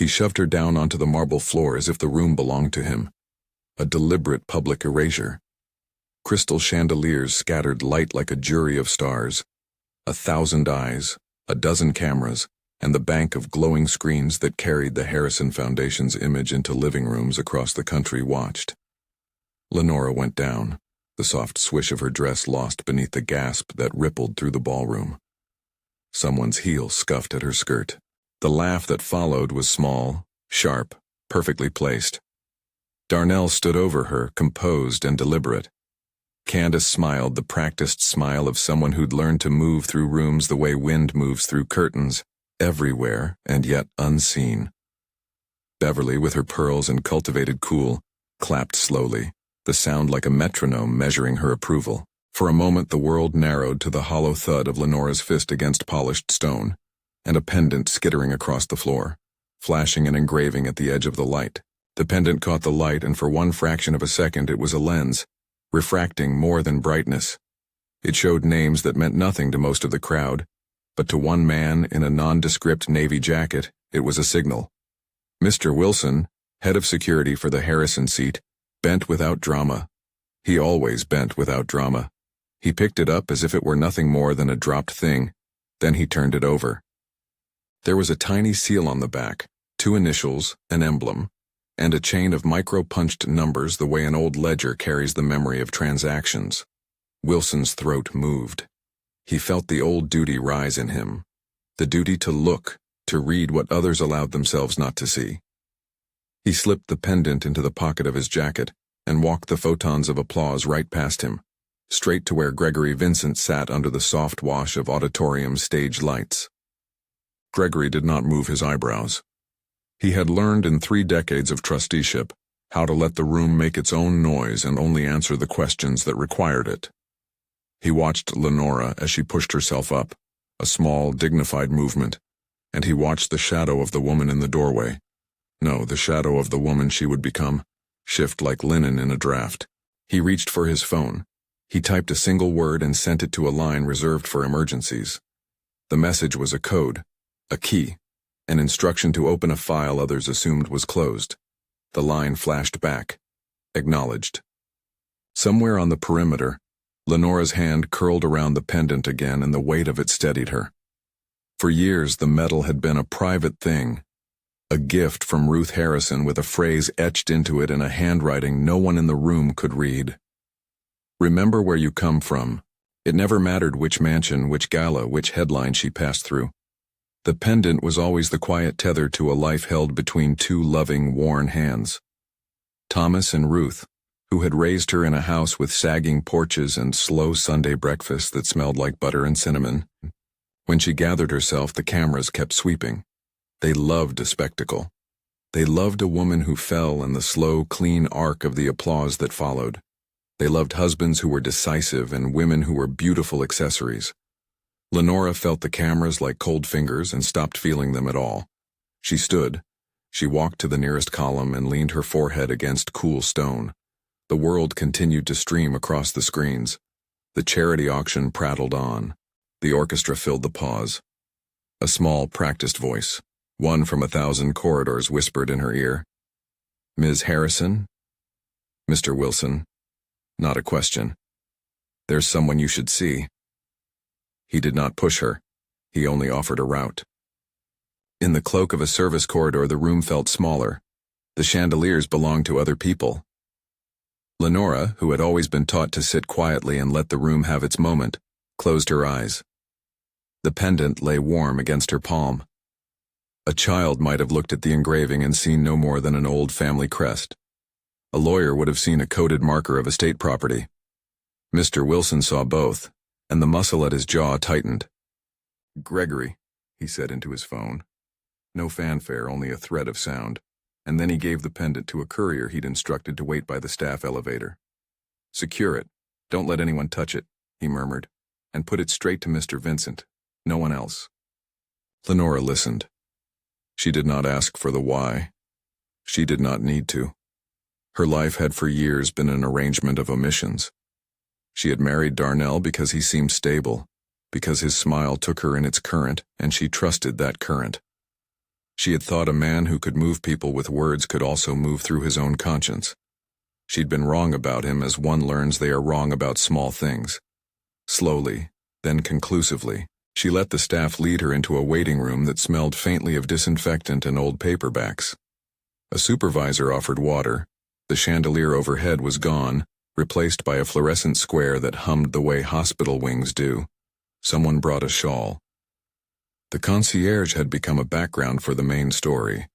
He shoved her down onto the marble floor as if the room belonged to him. A deliberate public erasure. Crystal chandeliers scattered light like a jury of stars. 1,000 eyes, a dozen cameras, and the bank of glowing screens that carried the Harrison Foundation's image into living rooms across the country watched. Lenora went down, the soft swish of her dress lost beneath the gasp that rippled through the ballroom. Someone's heel scuffed at her skirt. The laugh that followed was small, sharp, perfectly placed. Darnell stood over her, composed and deliberate. Candace smiled, the practiced smile of someone who'd learned to move through rooms the way wind moves through curtains, everywhere and yet unseen. Beverly, with her pearls and cultivated cool, clapped slowly, the sound like a metronome measuring her approval. For a moment the world narrowed to the hollow thud of Lenora's fist against polished stone, and a pendant skittering across the floor, flashing an engraving at the edge of the light. The pendant caught the light, and for one fraction of a second it was a lens, refracting more than brightness. It showed names that meant nothing to most of the crowd, but to one man in a nondescript navy jacket, it was a signal. Mr. Wilson, head of security for the Harrison seat, bent without drama. He always bent without drama. He picked it up as if it were nothing more than a dropped thing, then he turned it over. There was a tiny seal on the back, 2 initials, an emblem, and a chain of micro-punched numbers the way an old ledger carries the memory of transactions. Wilson's throat moved. He felt the old duty rise in him. The duty to look, to read what others allowed themselves not to see. He slipped the pendant into the pocket of his jacket and walked the photons of applause right past him, straight to where Gregory Vincent sat under the soft wash of auditorium stage lights. Gregory did not move his eyebrows. He had learned in 3 decades of trusteeship how to let the room make its own noise and only answer the questions that required it. He watched Lenora as she pushed herself up, a small, dignified movement, and he watched the shadow of the woman in the doorway. No, the shadow of the woman she would become, shift like linen in a draft. He reached for his phone. He typed a single word and sent it to a line reserved for emergencies. The message was a code, a key, an instruction to open a file others assumed was closed. The line flashed back. Acknowledged. Somewhere on the perimeter, Lenora's hand curled around the pendant again and the weight of it steadied her. For years the medal had been a private thing, a gift from Ruth Harrison with a phrase etched into it in a handwriting no one in the room could read. Remember where you come from. It never mattered which mansion, which gala, which headline she passed through. The pendant was always the quiet tether to a life held between 2 loving, worn hands. Thomas and Ruth, who had raised her in a house with sagging porches and slow Sunday breakfasts that smelled like butter and cinnamon. When she gathered herself, the cameras kept sweeping. They loved a spectacle. They loved a woman who fell in the slow, clean arc of the applause that followed. They loved husbands who were decisive and women who were beautiful accessories. Lenora felt the cameras like cold fingers and stopped feeling them at all. She stood. She walked to the nearest column and leaned her forehead against cool stone. The world continued to stream across the screens. The charity auction prattled on. The orchestra filled the pause. A small, practiced voice, one from 1,000 corridors, whispered in her ear. "Ms. Harrison?" "Mr. Wilson." Not a question. "There's someone you should see." He did not push her. He only offered a route. In the cloak of a service corridor, the room felt smaller. The chandeliers belonged to other people. Lenora, who had always been taught to sit quietly and let the room have its moment, closed her eyes. The pendant lay warm against her palm. A child might have looked at the engraving and seen no more than an old family crest. A lawyer would have seen a coded marker of estate property. Mr. Wilson saw both, and the muscle at his jaw tightened. "Gregory," he said into his phone. No fanfare, only a thread of sound, and then he gave the pendant to a courier he'd instructed to wait by the staff elevator. "Secure it. Don't let anyone touch it," he murmured, "and put it straight to Mr. Vincent. No one else." Lenora listened. She did not ask for the why. She did not need to. Her life had for years been an arrangement of omissions. She had married Darnell because he seemed stable, because his smile took her in its current, and she trusted that current. She had thought a man who could move people with words could also move through his own conscience. She'd been wrong about him as one learns they are wrong about small things. Slowly, then conclusively, she let the staff lead her into a waiting room that smelled faintly of disinfectant and old paperbacks. A supervisor offered water. The chandelier overhead was gone, replaced by a fluorescent square that hummed the way hospital wings do. Someone brought a shawl. The concierge had become a background for the main story,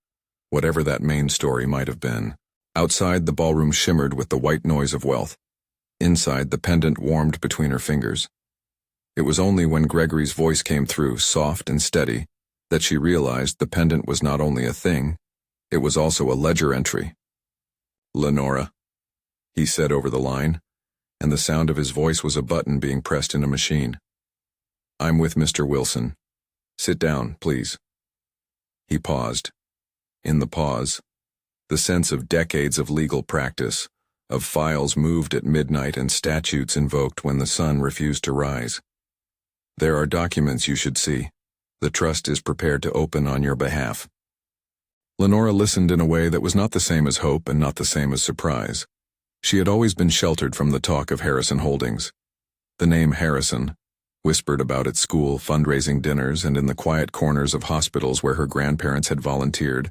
whatever that main story might have been. Outside, the ballroom shimmered with the white noise of wealth. Inside, the pendant warmed between her fingers. It was only when Gregory's voice came through, soft and steady, that she realized the pendant was not only a thing, it was also a ledger entry. "Lenora," he said over the line, and the sound of his voice was a button being pressed in a machine. "I'm with Mr. Wilson. Sit down, please." He paused. In the pause, the sense of decades of legal practice, of files moved at midnight and statutes invoked when the sun refused to rise. "There are documents you should see. The trust is prepared to open on your behalf." Lenora listened in a way that was not the same as hope and not the same as surprise. She had always been sheltered from the talk of Harrison Holdings. The name Harrison, whispered about at school, fundraising dinners, and in the quiet corners of hospitals where her grandparents had volunteered,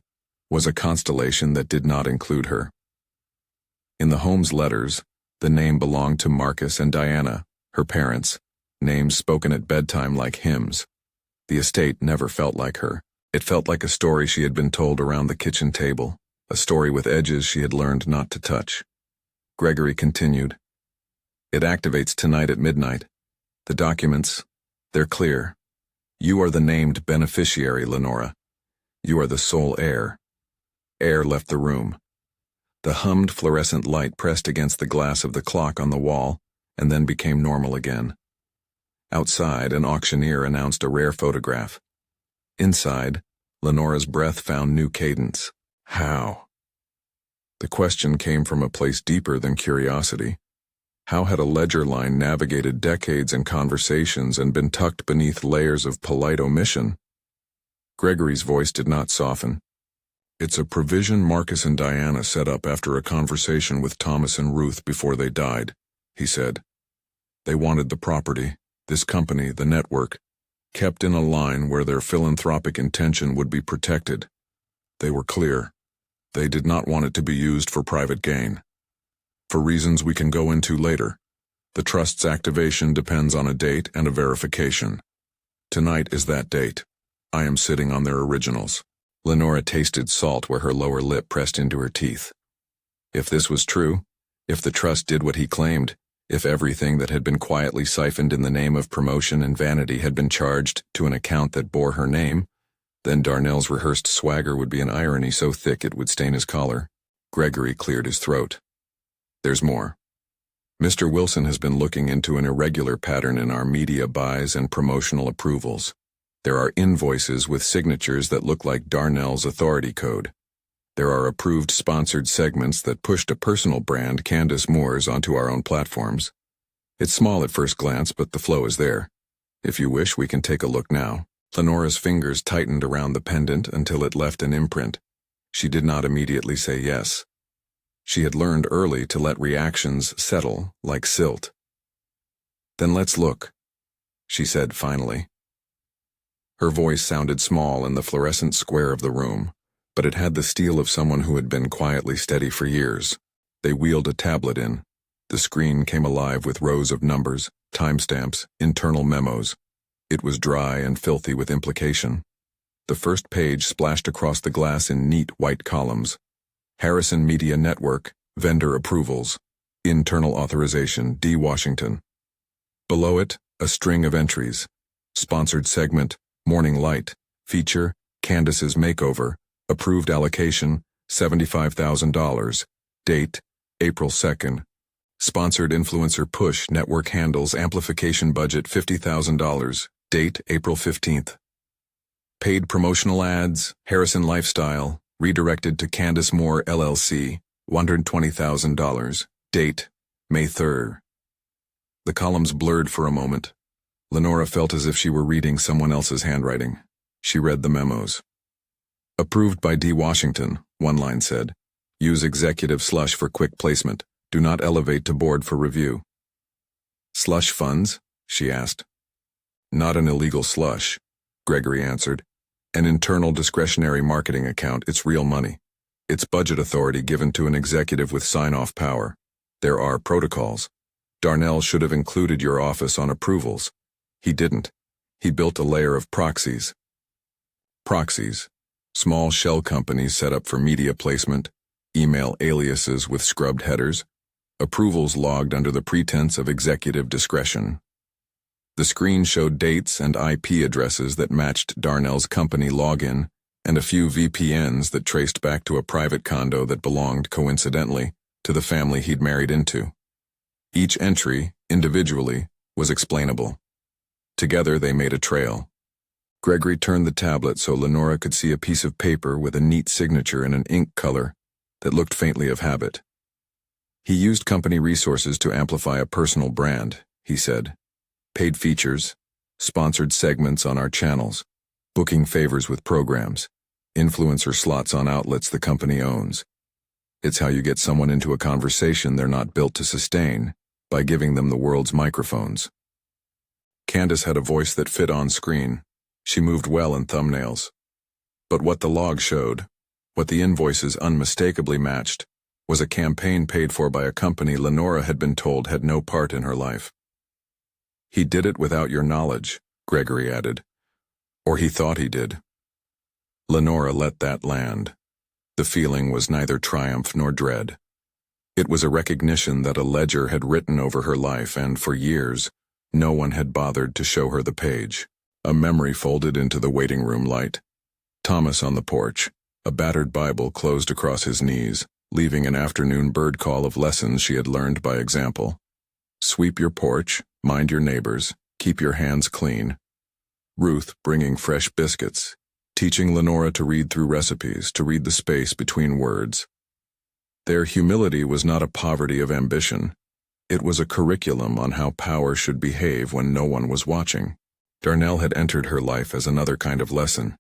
was a constellation that did not include her. In the Holmes letters, the name belonged to Marcus and Diana, her parents, names spoken at bedtime like hymns. The estate never felt like her. It felt like a story she had been told around the kitchen table, a story with edges she had learned not to touch. Gregory continued. "It activates tonight at midnight. The documents, they're clear. You are the named beneficiary, Lenora. You are the sole heir." Air left the room. The hummed fluorescent light pressed against the glass of the clock on the wall and then became normal again. Outside, an auctioneer announced a rare photograph. Inside, Lenora's breath found new cadence. How? The question came from a place deeper than curiosity. How had a ledger line navigated decades in conversations and been tucked beneath layers of polite omission? Gregory's voice did not soften. "It's a provision Marcus and Diana set up after a conversation with Thomas and Ruth before they died," he said. "They wanted the property, this company, the network, kept in a line where their philanthropic intention would be protected. They were clear. They did not want it to be used for private gain. For reasons we can go into later, the trust's activation depends on a date and a verification. Tonight is that date. I am sitting on their originals." Lenora tasted salt where her lower lip pressed into her teeth. If this was true, if the trust did what he claimed, if everything that had been quietly siphoned in the name of promotion and vanity had been charged to an account that bore her name, then Darnell's rehearsed swagger would be an irony so thick it would stain his collar. Gregory cleared his throat. "There's more. Mr. Wilson has been looking into an irregular pattern in our media buys and promotional approvals. There are invoices with signatures that look like Darnell's authority code. There are approved sponsored segments that pushed a personal brand, Candace Moore's, onto our own platforms. It's small at first glance, but the flow is there. If you wish, we can take a look now." Lenora's fingers tightened around the pendant until it left an imprint. She did not immediately say yes. She had learned early to let reactions settle like silt. "Then let's look," she said finally. Her voice sounded small in the fluorescent square of the room, but it had the steel of someone who had been quietly steady for years. They wheeled a tablet in. The screen came alive with rows of numbers, timestamps, internal memos. It was dry and filthy with implication. The first page splashed across the glass in neat white columns. Harrison Media Network, vendor approvals, internal authorization, D. Washington. Below it, a string of entries. Sponsored segment, Morning Light. Feature, Candace's Makeover. Approved allocation, $75,000. Date, April 2nd. Sponsored influencer push, network handles, amplification budget $50,000. Date, April 15th. Paid promotional ads, Harrison Lifestyle, redirected to Candace Moore LLC, $120,000. Date, May 3rd. The columns blurred for a moment. Lenora felt as if she were reading someone else's handwriting. She read the memos. Approved by D. Washington, one line said. Use executive slush for quick placement. Do not elevate to board for review. Slush funds? She asked. Not an illegal slush, Gregory answered. An internal discretionary marketing account. It's real money. It's budget authority given to an executive with sign-off power. There are protocols. Darnell should have included your office on approvals. He didn't. He built a layer of proxies. Proxies. Small shell companies set up for media placement, email aliases with scrubbed headers, approvals logged under the pretense of executive discretion. The screen showed dates and IP addresses that matched Darnell's company login and a few VPNs that traced back to a private condo that belonged, coincidentally, to the family he'd married into. Each entry, individually, was explainable. Together they made a trail. Gregory turned the tablet so Lenora could see a piece of paper with a neat signature in an ink color that looked faintly of habit. He used company resources to amplify a personal brand, he said. Paid features, sponsored segments on our channels, booking favors with programs, influencer slots on outlets the company owns. It's how you get someone into a conversation they're not built to sustain, by giving them the world's microphones. Candace had a voice that fit on screen. She moved well in thumbnails. But what the log showed, what the invoices unmistakably matched, was a campaign paid for by a company Lenora had been told had no part in her life. He did it without your knowledge, Gregory added. Or he thought he did. Lenora let that land. The feeling was neither triumph nor dread. It was a recognition that a ledger had written over her life, and for years, no one had bothered to show her the page. A memory folded into the waiting room light. Thomas on the porch, a battered Bible closed across his knees, leaving an afternoon bird call of lessons she had learned by example. Sweep your porch, mind your neighbors, keep your hands clean. Ruth bringing fresh biscuits, teaching Lenora to read through recipes, to read the space between words. Their humility was not a poverty of ambition. It was a curriculum on how power should behave when no one was watching. Darnell had entered her life as another kind of lesson.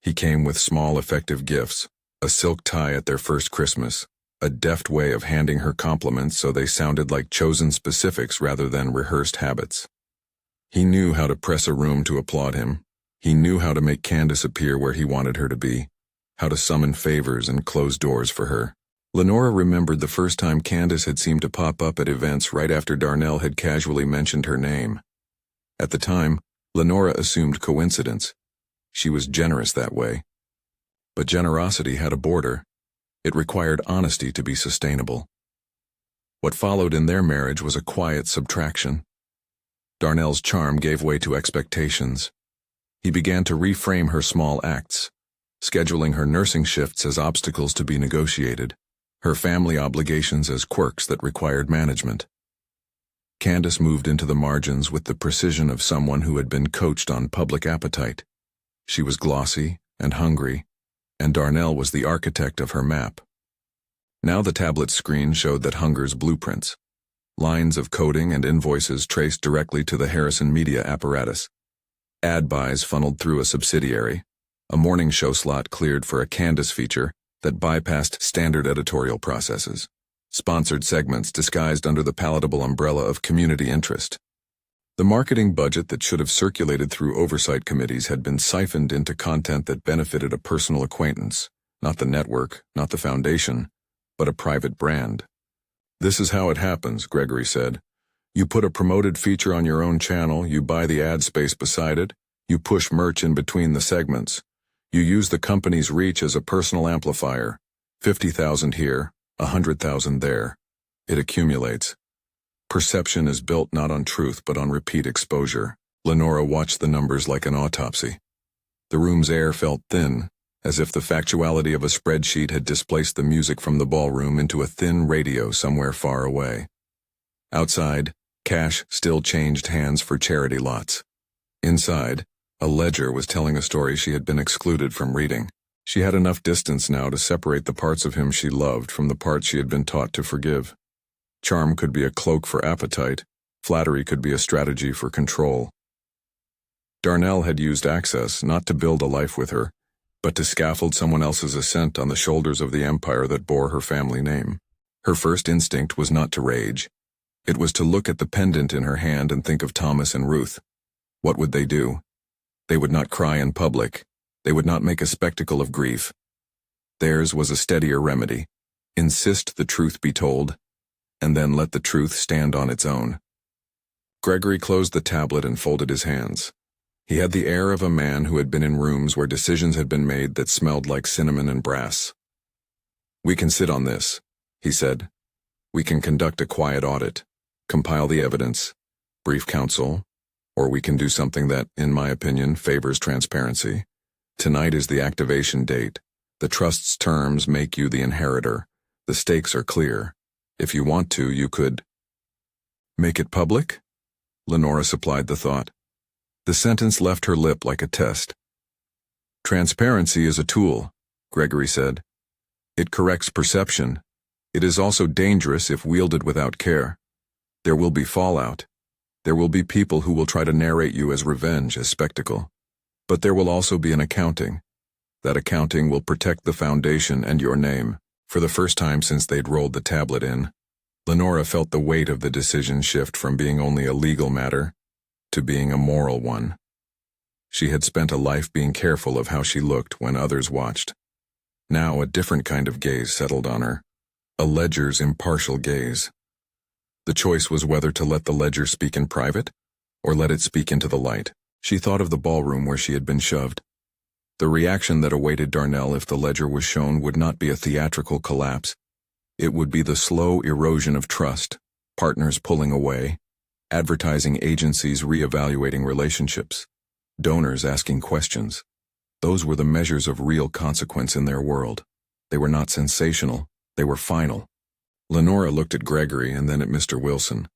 He came with small effective gifts, a silk tie at their first Christmas, a deft way of handing her compliments so they sounded like chosen specifics rather than rehearsed habits. He knew how to press a room to applaud him. He knew how to make Candace appear where he wanted her to be, how to summon favors and close doors for her. Lenora remembered the first time Candace had seemed to pop up at events right after Darnell had casually mentioned her name. At the time, Lenora assumed coincidence. She was generous that way. But generosity had a border. It required honesty to be sustainable. What followed in their marriage was a quiet subtraction. Darnell's charm gave way to expectations. He began to reframe her small acts, scheduling her nursing shifts as obstacles to be negotiated, her family obligations as quirks that required management. Candace moved into the margins with the precision of someone who had been coached on public appetite. She was glossy and hungry, and Darnell was the architect of her map. Now the tablet screen showed that hunger's blueprints, lines of coding and invoices traced directly to the Harrison media apparatus. Ad buys funneled through a subsidiary, a morning show slot cleared for a Candace feature that bypassed standard editorial processes, sponsored segments disguised under the palatable umbrella of community interest. The marketing budget that should have circulated through oversight committees had been siphoned into content that benefited a personal acquaintance, not the network, not the foundation, but a private brand. This is how it happens, Gregory said. You put a promoted feature on your own channel, you buy the ad space beside it, you push merch in between the segments. You use the company's reach as a personal amplifier. 50,000 here, 100,000 there. It accumulates. Perception is built not on truth but on repeat exposure. Lenora watched the numbers like an autopsy. The room's air felt thin, as if the factuality of a spreadsheet had displaced the music from the ballroom into a thin radio somewhere far away. Outside, cash still changed hands for charity lots. Inside, a ledger was telling a story she had been excluded from reading. She had enough distance now to separate the parts of him she loved from the parts she had been taught to forgive. Charm could be a cloak for appetite. Flattery could be a strategy for control. Darnell had used access not to build a life with her, but to scaffold someone else's ascent on the shoulders of the empire that bore her family name. Her first instinct was not to rage. It was to look at the pendant in her hand and think of Thomas and Ruth. What would they do? They would not cry in public. They would not make a spectacle of grief. Theirs was a steadier remedy. Insist the truth be told, and then let the truth stand on its own. Gregory closed the tablet and folded his hands. He had the air of a man who had been in rooms where decisions had been made that smelled like cinnamon and brass. "We can sit on this," he said. "We can conduct a quiet audit, compile the evidence, brief counsel, or we can do something that, in my opinion, favors transparency. Tonight is the activation date. The trust's terms make you the inheritor. The stakes are clear. If you want to, you could—" "Make it public?" Lenora supplied the thought. The sentence left her lip like a test. "Transparency is a tool," Gregory said. "It corrects perception. It is also dangerous if wielded without care. There will be fallout. There will be people who will try to narrate you as revenge, as spectacle. But there will also be an accounting. That accounting will protect the foundation and your name." For the first time since they'd rolled the tablet in, Lenora felt the weight of the decision shift from being only a legal matter to being a moral one. She had spent a life being careful of how she looked when others watched. Now a different kind of gaze settled on her, a ledger's impartial gaze. The choice was whether to let the ledger speak in private or let it speak into the light. She thought of the ballroom where she had been shoved. The reaction that awaited Darnell if the ledger was shown would not be a theatrical collapse. It would be the slow erosion of trust, partners pulling away, advertising agencies reevaluating relationships, donors asking questions. Those were the measures of real consequence in their world. They were not sensational, they were final. Lenora looked at Gregory and then at Mr. Wilson,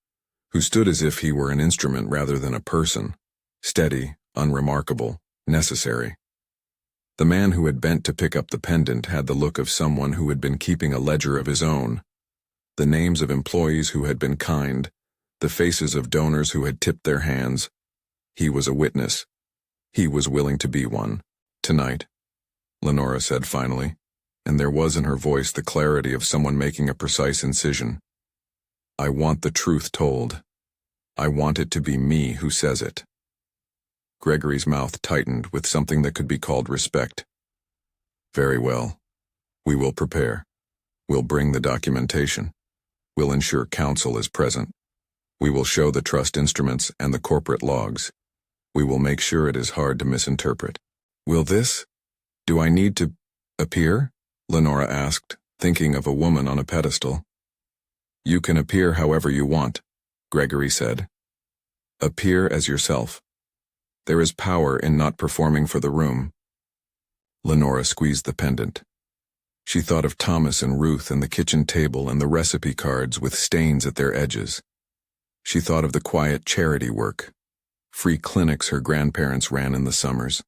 who stood as if he were an instrument rather than a person, steady, unremarkable, necessary. The man who had bent to pick up the pendant had the look of someone who had been keeping a ledger of his own. The names of employees who had been kind, the faces of donors who had tipped their hands. He was a witness. He was willing to be one. "Tonight," Lenora said finally, and there was in her voice the clarity of someone making a precise incision. "I want the truth told. I want it to be me who says it." Gregory's mouth tightened with something that could be called respect. "Very well. We will prepare. We'll bring the documentation. We'll ensure counsel is present. We will show the trust instruments and the corporate logs. We will make sure it is hard to misinterpret." "Will this? Do I need to appear?" Lenora asked, thinking of a woman on a pedestal. "You can appear however you want," Gregory said. "Appear as yourself. There is power in not performing for the room." Lenora squeezed the pendant. She thought of Thomas and Ruth and the kitchen table and the recipe cards with stains at their edges. She thought of the quiet charity work, free clinics her grandparents ran in the summers,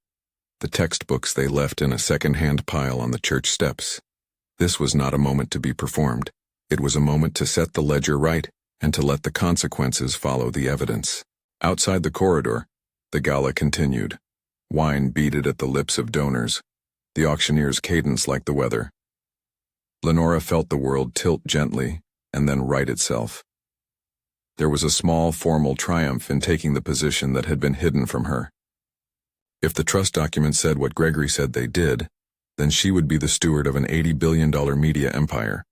the textbooks they left in a second-hand pile on the church steps. This was not a moment to be performed. It was a moment to set the ledger right and to let the consequences follow the evidence. Outside the corridor, the gala continued. Wine beaded at the lips of donors, the auctioneer's cadence like the weather. Lenora felt the world tilt gently and then right itself. There was a small formal triumph in taking the position that had been hidden from her. If the trust documents said what Gregory said they did, then she would be the steward of an $80 billion media empire,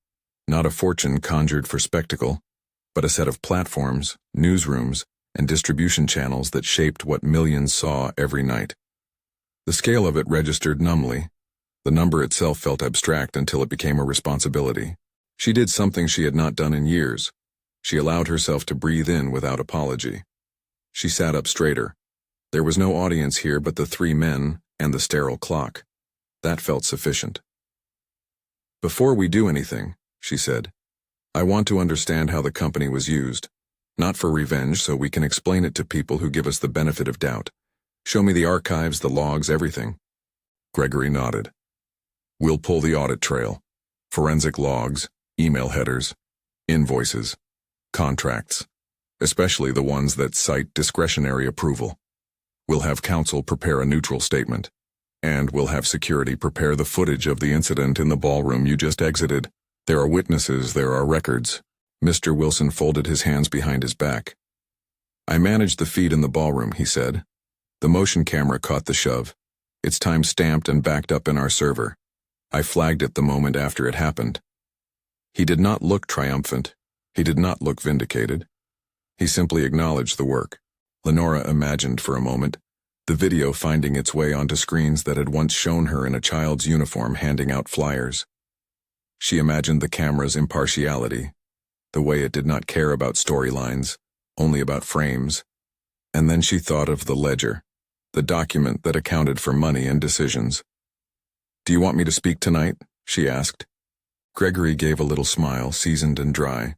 not a fortune conjured for spectacle, but a set of platforms, newsrooms, and distribution channels that shaped what millions saw every night. The scale of it registered numbly. The number itself felt abstract until it became a responsibility. She did something she had not done in years. She allowed herself to breathe in without apology. She sat up straighter. There was no audience here but the three men and the sterile clock. That felt sufficient. "Before we do anything," she said, "I want to understand how the company was used. Not for revenge, so we can explain it to people who give us the benefit of doubt. Show me the archives, the logs, everything." Gregory nodded. "We'll pull the audit trail. Forensic logs, email headers, invoices, contracts, especially the ones that cite discretionary approval. We'll have counsel prepare a neutral statement. And we'll have security prepare the footage of the incident in the ballroom you just exited. There are witnesses, there are records. Mr. Wilson folded his hands behind his back. I managed the feed in the ballroom, he said. The motion camera caught the shove. Its time stamped and backed up in our server. I flagged it the moment after it happened. He did not look triumphant. He did not look vindicated. He simply acknowledged the work. Lenora imagined for a moment, the video finding its way onto screens that had once shown her in a child's uniform handing out flyers. She imagined the camera's impartiality, the way it did not care about storylines, only about frames. And then she thought of the ledger, the document that accounted for money and decisions. Do you want me to speak tonight? She asked. Gregory gave a little smile, seasoned and dry.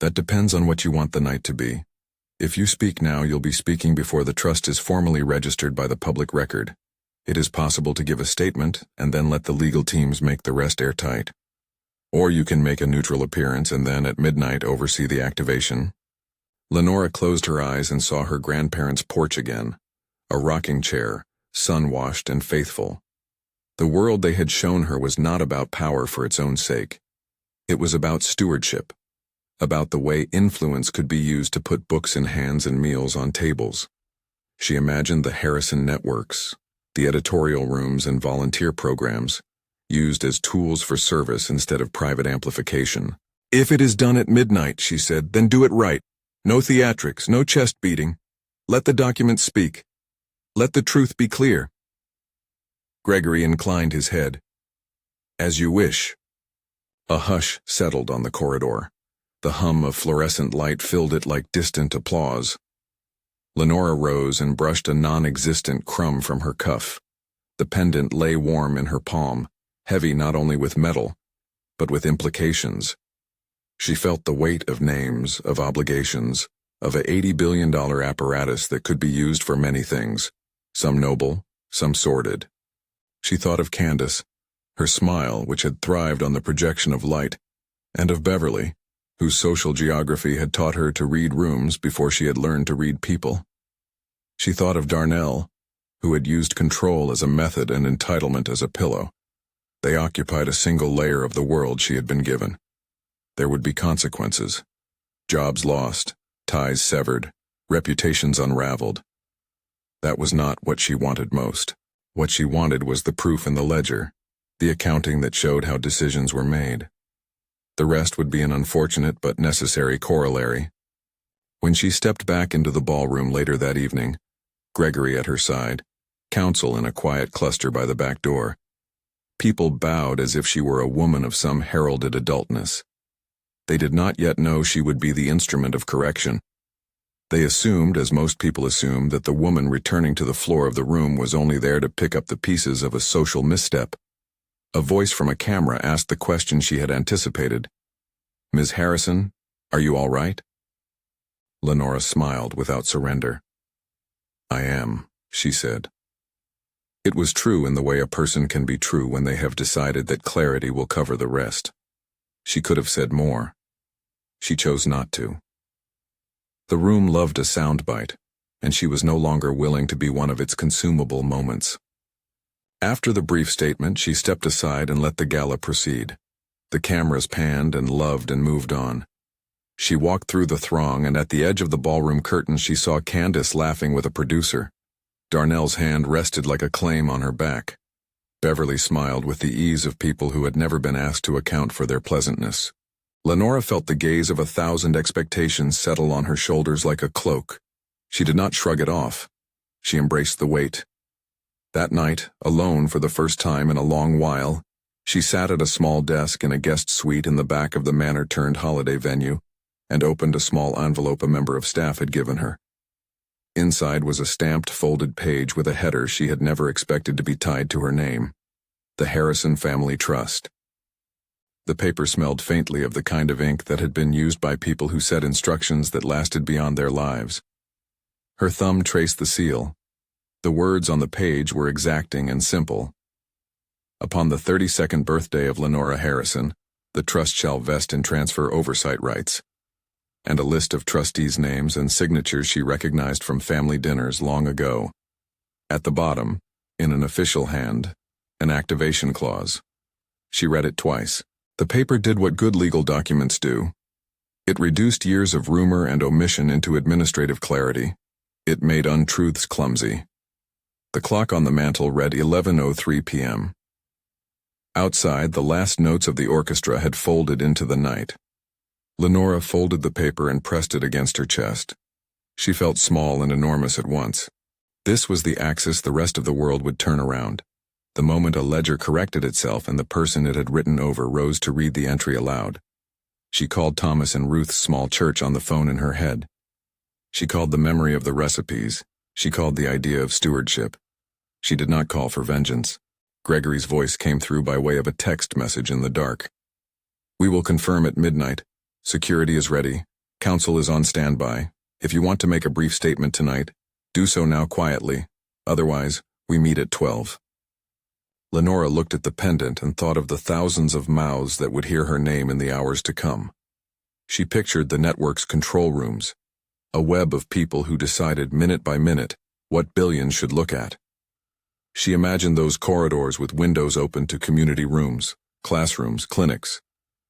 That depends on what you want the night to be. If you speak now, you'll be speaking before the trust is formally registered by the public record. It is possible to give a statement and then let the legal teams make the rest airtight. Or you can make a neutral appearance and then at midnight oversee the activation. Lenora closed her eyes and saw her grandparents' porch again, a rocking chair, sun-washed and faithful. The world they had shown her was not about power for its own sake. It was about stewardship, about the way influence could be used to put books in hands and meals on tables. She imagined the Harrison networks, the editorial rooms and volunteer programs, used as tools for service instead of private amplification. If it is done at midnight, she said, then do it right. No theatrics, no chest beating. Let the documents speak. Let the truth be clear. Gregory inclined his head. As you wish. A hush settled on the corridor. The hum of fluorescent light filled it like distant applause. Lenora rose and brushed a non-existent crumb from her cuff. The pendant lay warm in her palm, heavy not only with metal, but with implications. She felt the weight of names, of obligations, of a $80 billion apparatus that could be used for many things, some noble, some sordid. She thought of Candace, her smile which had thrived on the projection of light, and of Beverly, whose social geography had taught her to read rooms before she had learned to read people. She thought of Darnell, who had used control as a method and entitlement as a pillow. They occupied a single layer of the world she had been given. There would be consequences. Jobs lost, ties severed, reputations unraveled. That was not what she wanted most. What she wanted was the proof in the ledger, the accounting that showed how decisions were made. The rest would be an unfortunate but necessary corollary. When she stepped back into the ballroom later that evening, Gregory at her side, counsel in a quiet cluster by the back door, people bowed as if she were a woman of some heralded adultness. They did not yet know she would be the instrument of correction. They assumed, as most people assumed, that the woman returning to the floor of the room was only there to pick up the pieces of a social misstep. A voice from a camera asked the question she had anticipated. Ms. Harrison, are you all right? Lenora smiled without surrender. I am, she said. It was true in the way a person can be true when they have decided that clarity will cover the rest. She could have said more. She chose not to. The room loved a soundbite, and she was no longer willing to be one of its consumable moments. After the brief statement, she stepped aside and let the gala proceed. The cameras panned and loved and moved on. She walked through the throng, and at the edge of the ballroom curtain she saw Candace laughing with a producer. Darnell's hand rested like a claim on her back. Beverly smiled with the ease of people who had never been asked to account for their pleasantness. Lenora felt the gaze of 1,000 expectations settle on her shoulders like a cloak. She did not shrug it off. She embraced the weight. That night, alone for the first time in a long while, she sat at a small desk in a guest suite in the back of the manor-turned-holiday venue and opened a small envelope a member of staff had given her. Inside was a stamped, folded page with a header she had never expected to be tied to her name: the Harrison Family Trust. The paper smelled faintly of the kind of ink that had been used by people who set instructions that lasted beyond their lives. Her thumb traced the seal. The words on the page were exacting and simple. Upon the 32nd birthday of Lenora Harrison, the trust shall vest and transfer oversight rights, and a list of trustees' names and signatures she recognized from family dinners long ago. At the bottom, in an official hand, an activation clause. She read it twice. The paper did what good legal documents do. It reduced years of rumor and omission into administrative clarity. It made untruths clumsy. The clock on the mantel read 11:03 p.m. Outside, the last notes of the orchestra had folded into the night. Lenora folded the paper and pressed it against her chest. She felt small and enormous at once. This was the axis the rest of the world would turn around. The moment a ledger corrected itself and the person it had written over rose to read the entry aloud. She called Thomas and Ruth's small church on the phone in her head. She called the memory of the recipes. She called the idea of stewardship. She did not call for vengeance. Gregory's voice came through by way of a text message in the dark. "We will confirm at midnight. Security is ready. Counsel is on standby. If you want to make a brief statement tonight, do so now quietly. Otherwise, we meet at 12. Lenora looked at the pendant and thought of the thousands of mouths that would hear her name in the hours to come. She pictured the network's control rooms, a web of people who decided minute by minute what billions should look at. She imagined those corridors with windows open to community rooms, classrooms, clinics.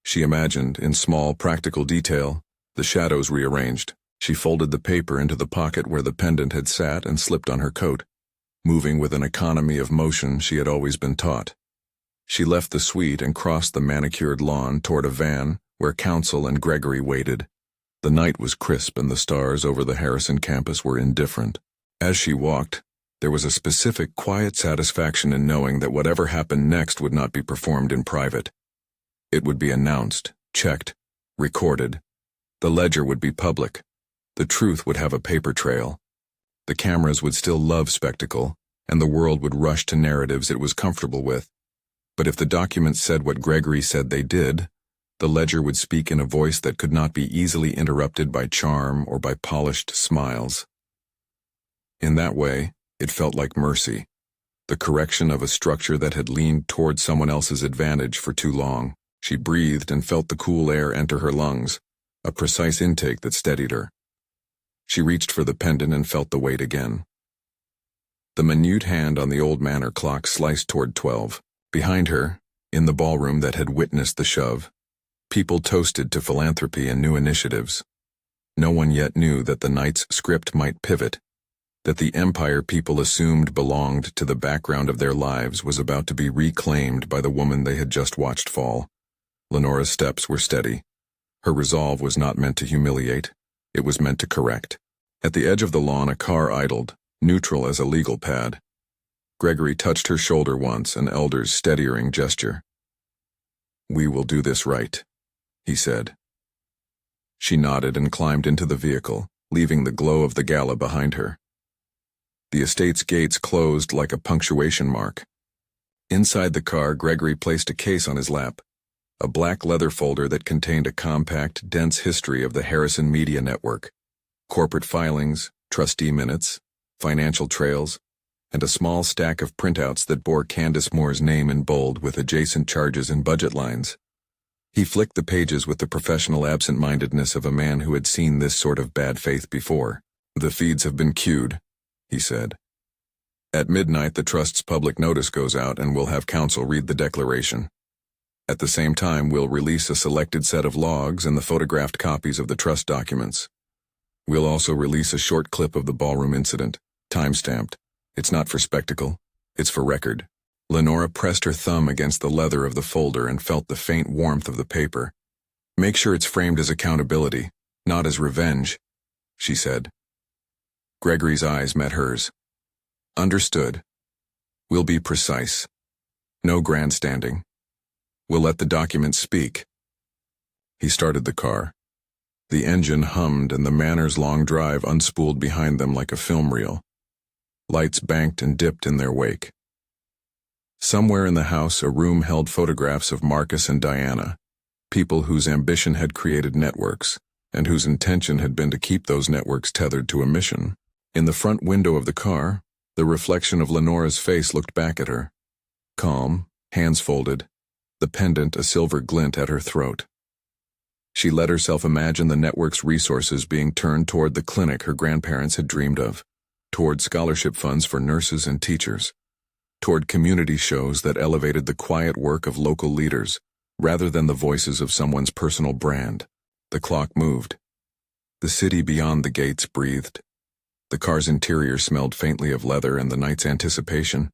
She imagined, in small, practical detail, the shadows rearranged. She folded the paper into the pocket where the pendant had sat and slipped on her coat, moving with an economy of motion she had always been taught. She left the suite and crossed the manicured lawn toward a van where Counsel and Gregory waited. The night was crisp and the stars over the Harrison campus were indifferent. As she walked, there was a specific, quiet satisfaction in knowing that whatever happened next would not be performed in private. It would be announced, checked, recorded. The ledger would be public. The truth would have a paper trail. The cameras would still love spectacle, and the world would rush to narratives it was comfortable with. But if the documents said what Gregory said they did, the ledger would speak in a voice that could not be easily interrupted by charm or by polished smiles. In that way, it felt like mercy, the correction of a structure that had leaned toward someone else's advantage for too long. She breathed and felt the cool air enter her lungs, a precise intake that steadied her. She reached for the pendant and felt the weight again. The minute hand on the old manor clock sliced toward 12. Behind her, in the ballroom that had witnessed the shove, people toasted to philanthropy and new initiatives. No one yet knew that the night's script might pivot, that the empire people assumed belonged to the background of their lives was about to be reclaimed by the woman they had just watched fall. Lenora's steps were steady. Her resolve was not meant to humiliate. It was meant to correct. At the edge of the lawn, a car idled, neutral as a legal pad. Gregory touched her shoulder once, an elder's steadying gesture. "We will do this right," he said. She nodded and climbed into the vehicle, leaving the glow of the gala behind her. The estate's gates closed like a punctuation mark. Inside the car, Gregory placed a case on his lap, a black leather folder that contained a compact, dense history of the Harrison Media Network, corporate filings, trustee minutes, financial trails, and a small stack of printouts that bore Candace Moore's name in bold with adjacent charges and budget lines. He flicked the pages with the professional absent-mindedness of a man who had seen this sort of bad faith before. "The feeds have been queued," he said. "At midnight, the trust's public notice goes out and we'll have counsel read the declaration. At the same time, we'll release a selected set of logs and the photographed copies of the trust documents. We'll also release a short clip of the ballroom incident, time-stamped. It's not for spectacle, it's for record." Lenora pressed her thumb against the leather of the folder and felt the faint warmth of the paper. "Make sure it's framed as accountability, not as revenge," she said. Gregory's eyes met hers. "Understood. We'll be precise. No grandstanding. We'll let the documents speak." He started the car. The engine hummed and the manor's long drive unspooled behind them like a film reel. Lights banked and dipped in their wake. Somewhere in the house, a room held photographs of Marcus and Diana, people whose ambition had created networks, and whose intention had been to keep those networks tethered to a mission. In the front window of the car, the reflection of Lenora's face looked back at her. Calm, hands folded, the pendant a silver glint at her throat. She let herself imagine the network's resources being turned toward the clinic her grandparents had dreamed of, toward scholarship funds for nurses and teachers. toward community shows that elevated the quiet work of local leaders, rather than the voices of someone's personal brand. The clock moved. The city beyond the gates breathed. The car's interior smelled faintly of leather and the night's anticipation.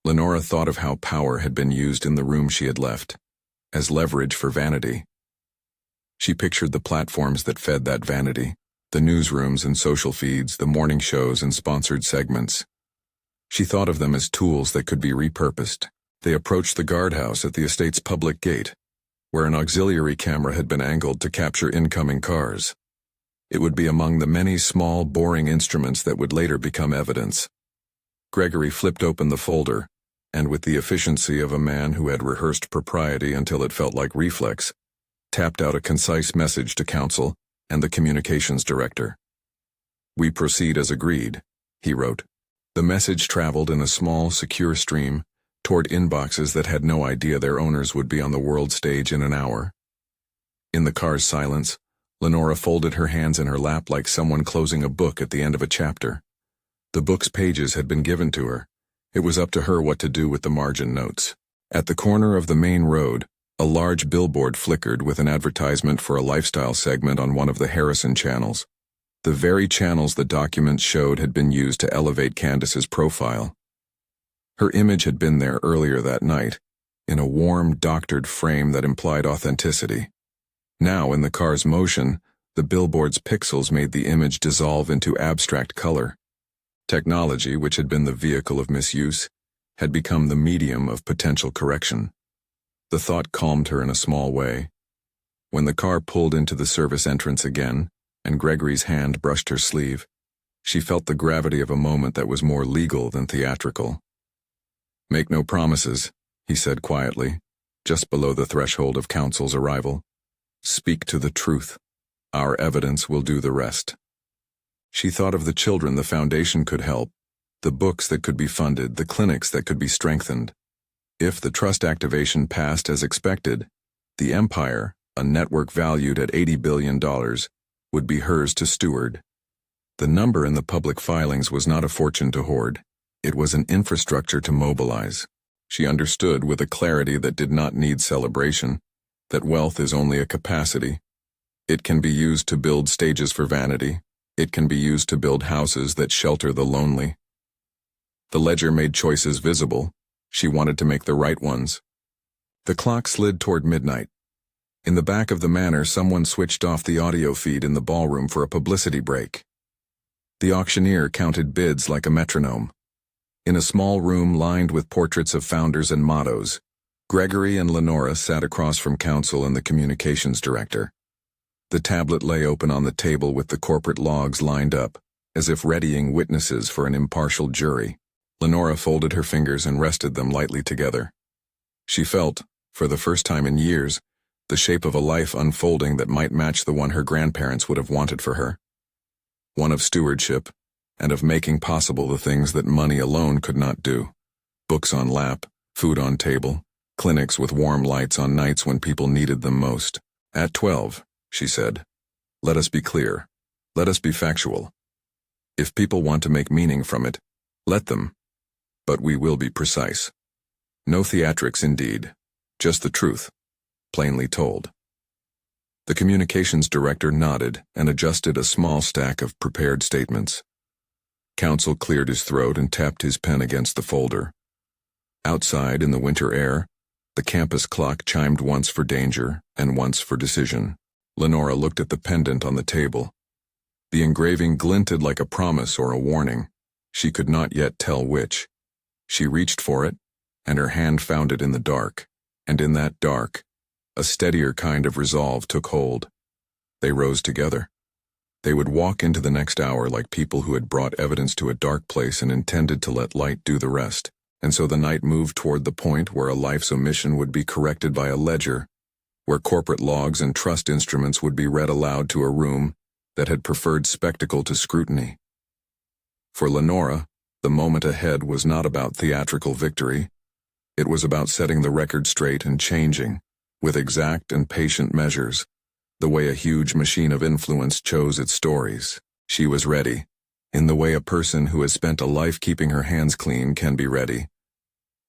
Lenora thought of how power had been used in the room she had left, as leverage for vanity. She pictured the platforms that fed that vanity, the newsrooms and social feeds, the morning shows and sponsored segments. She thought of them as tools that could be repurposed. They approached the guardhouse at the estate's public gate, where an auxiliary camera had been angled to capture incoming cars. It would be among the many small, boring instruments that would later become evidence. Gregory flipped open the folder, and with the efficiency of a man who had rehearsed propriety until it felt like reflex, tapped out a concise message to counsel and the communications director. "We proceed as agreed," he wrote. The message traveled in a small, secure stream toward inboxes that had no idea their owners would be on the world stage in an hour. In the car's silence, Lenora folded her hands in her lap like someone closing a book at the end of a chapter. The book's pages had been given to her. It was up to her what to do with the margin notes. At the corner of the main road, a large billboard flickered with an advertisement for a lifestyle segment on one of the Harrison channels. The very channels the documents showed had been used to elevate Candace's profile. Her image had been there earlier that night, in a warm, doctored frame that implied authenticity. Now, in the car's motion, the billboard's pixels made the image dissolve into abstract color. Technology, which had been the vehicle of misuse, had become the medium of potential correction. The thought calmed her in a small way. When the car pulled into the service entrance again, and Gregory's hand brushed her sleeve, she felt the gravity of a moment that was more legal than theatrical. "Make no promises," he said quietly, just below the threshold of counsel's arrival. "Speak to the truth. Our evidence will do the rest." She thought of the children the foundation could help, the books that could be funded, the clinics that could be strengthened. If the trust activation passed as expected, the empire, a network valued at $80 billion, would be hers to steward. The number in the public filings was not a fortune to hoard. It was an infrastructure to mobilize. She understood with a clarity that did not need celebration that wealth is only a capacity. It can be used to build stages for vanity. It can be used to build houses that shelter the lonely. The ledger made choices visible. She wanted to make the right ones. The clock slid toward midnight. In the back of the manor, someone switched off the audio feed in the ballroom for a publicity break. The auctioneer counted bids like a metronome. In a small room lined with portraits of founders and mottos, Gregory and Lenora sat across from counsel and the communications director. The tablet lay open on the table with the corporate logs lined up, as if readying witnesses for an impartial jury. Lenora folded her fingers and rested them lightly together. She felt, for the first time in years, the shape of a life unfolding that might match the one her grandparents would have wanted for her. One of stewardship, and of making possible the things that money alone could not do. Books on lap, food on table, clinics with warm lights on nights when people needed them most. "At 12, she said. "Let us be clear. Let us be factual. If people want to make meaning from it, let them. But we will be precise. No theatrics indeed, just the truth, plainly told." The communications director nodded and adjusted a small stack of prepared statements. Counsel cleared his throat and tapped his pen against the folder. Outside, in the winter air, the campus clock chimed once for danger and once for decision. Lenora looked at the pendant on the table. The engraving glinted like a promise or a warning. She could not yet tell which. She reached for it, and her hand found it in the dark. And in that dark, a steadier kind of resolve took hold. They rose together. They would walk into the next hour like people who had brought evidence to a dark place and intended to let light do the rest. And so the night moved toward the point where a life's omission would be corrected by a ledger, where corporate logs and trust instruments would be read aloud to a room that had preferred spectacle to scrutiny. For Lenora, the moment ahead was not about theatrical victory. It was about setting the record straight and changing, with exact and patient measures, the way a huge machine of influence chose its stories. She was ready, in the way a person who has spent a life keeping her hands clean can be ready,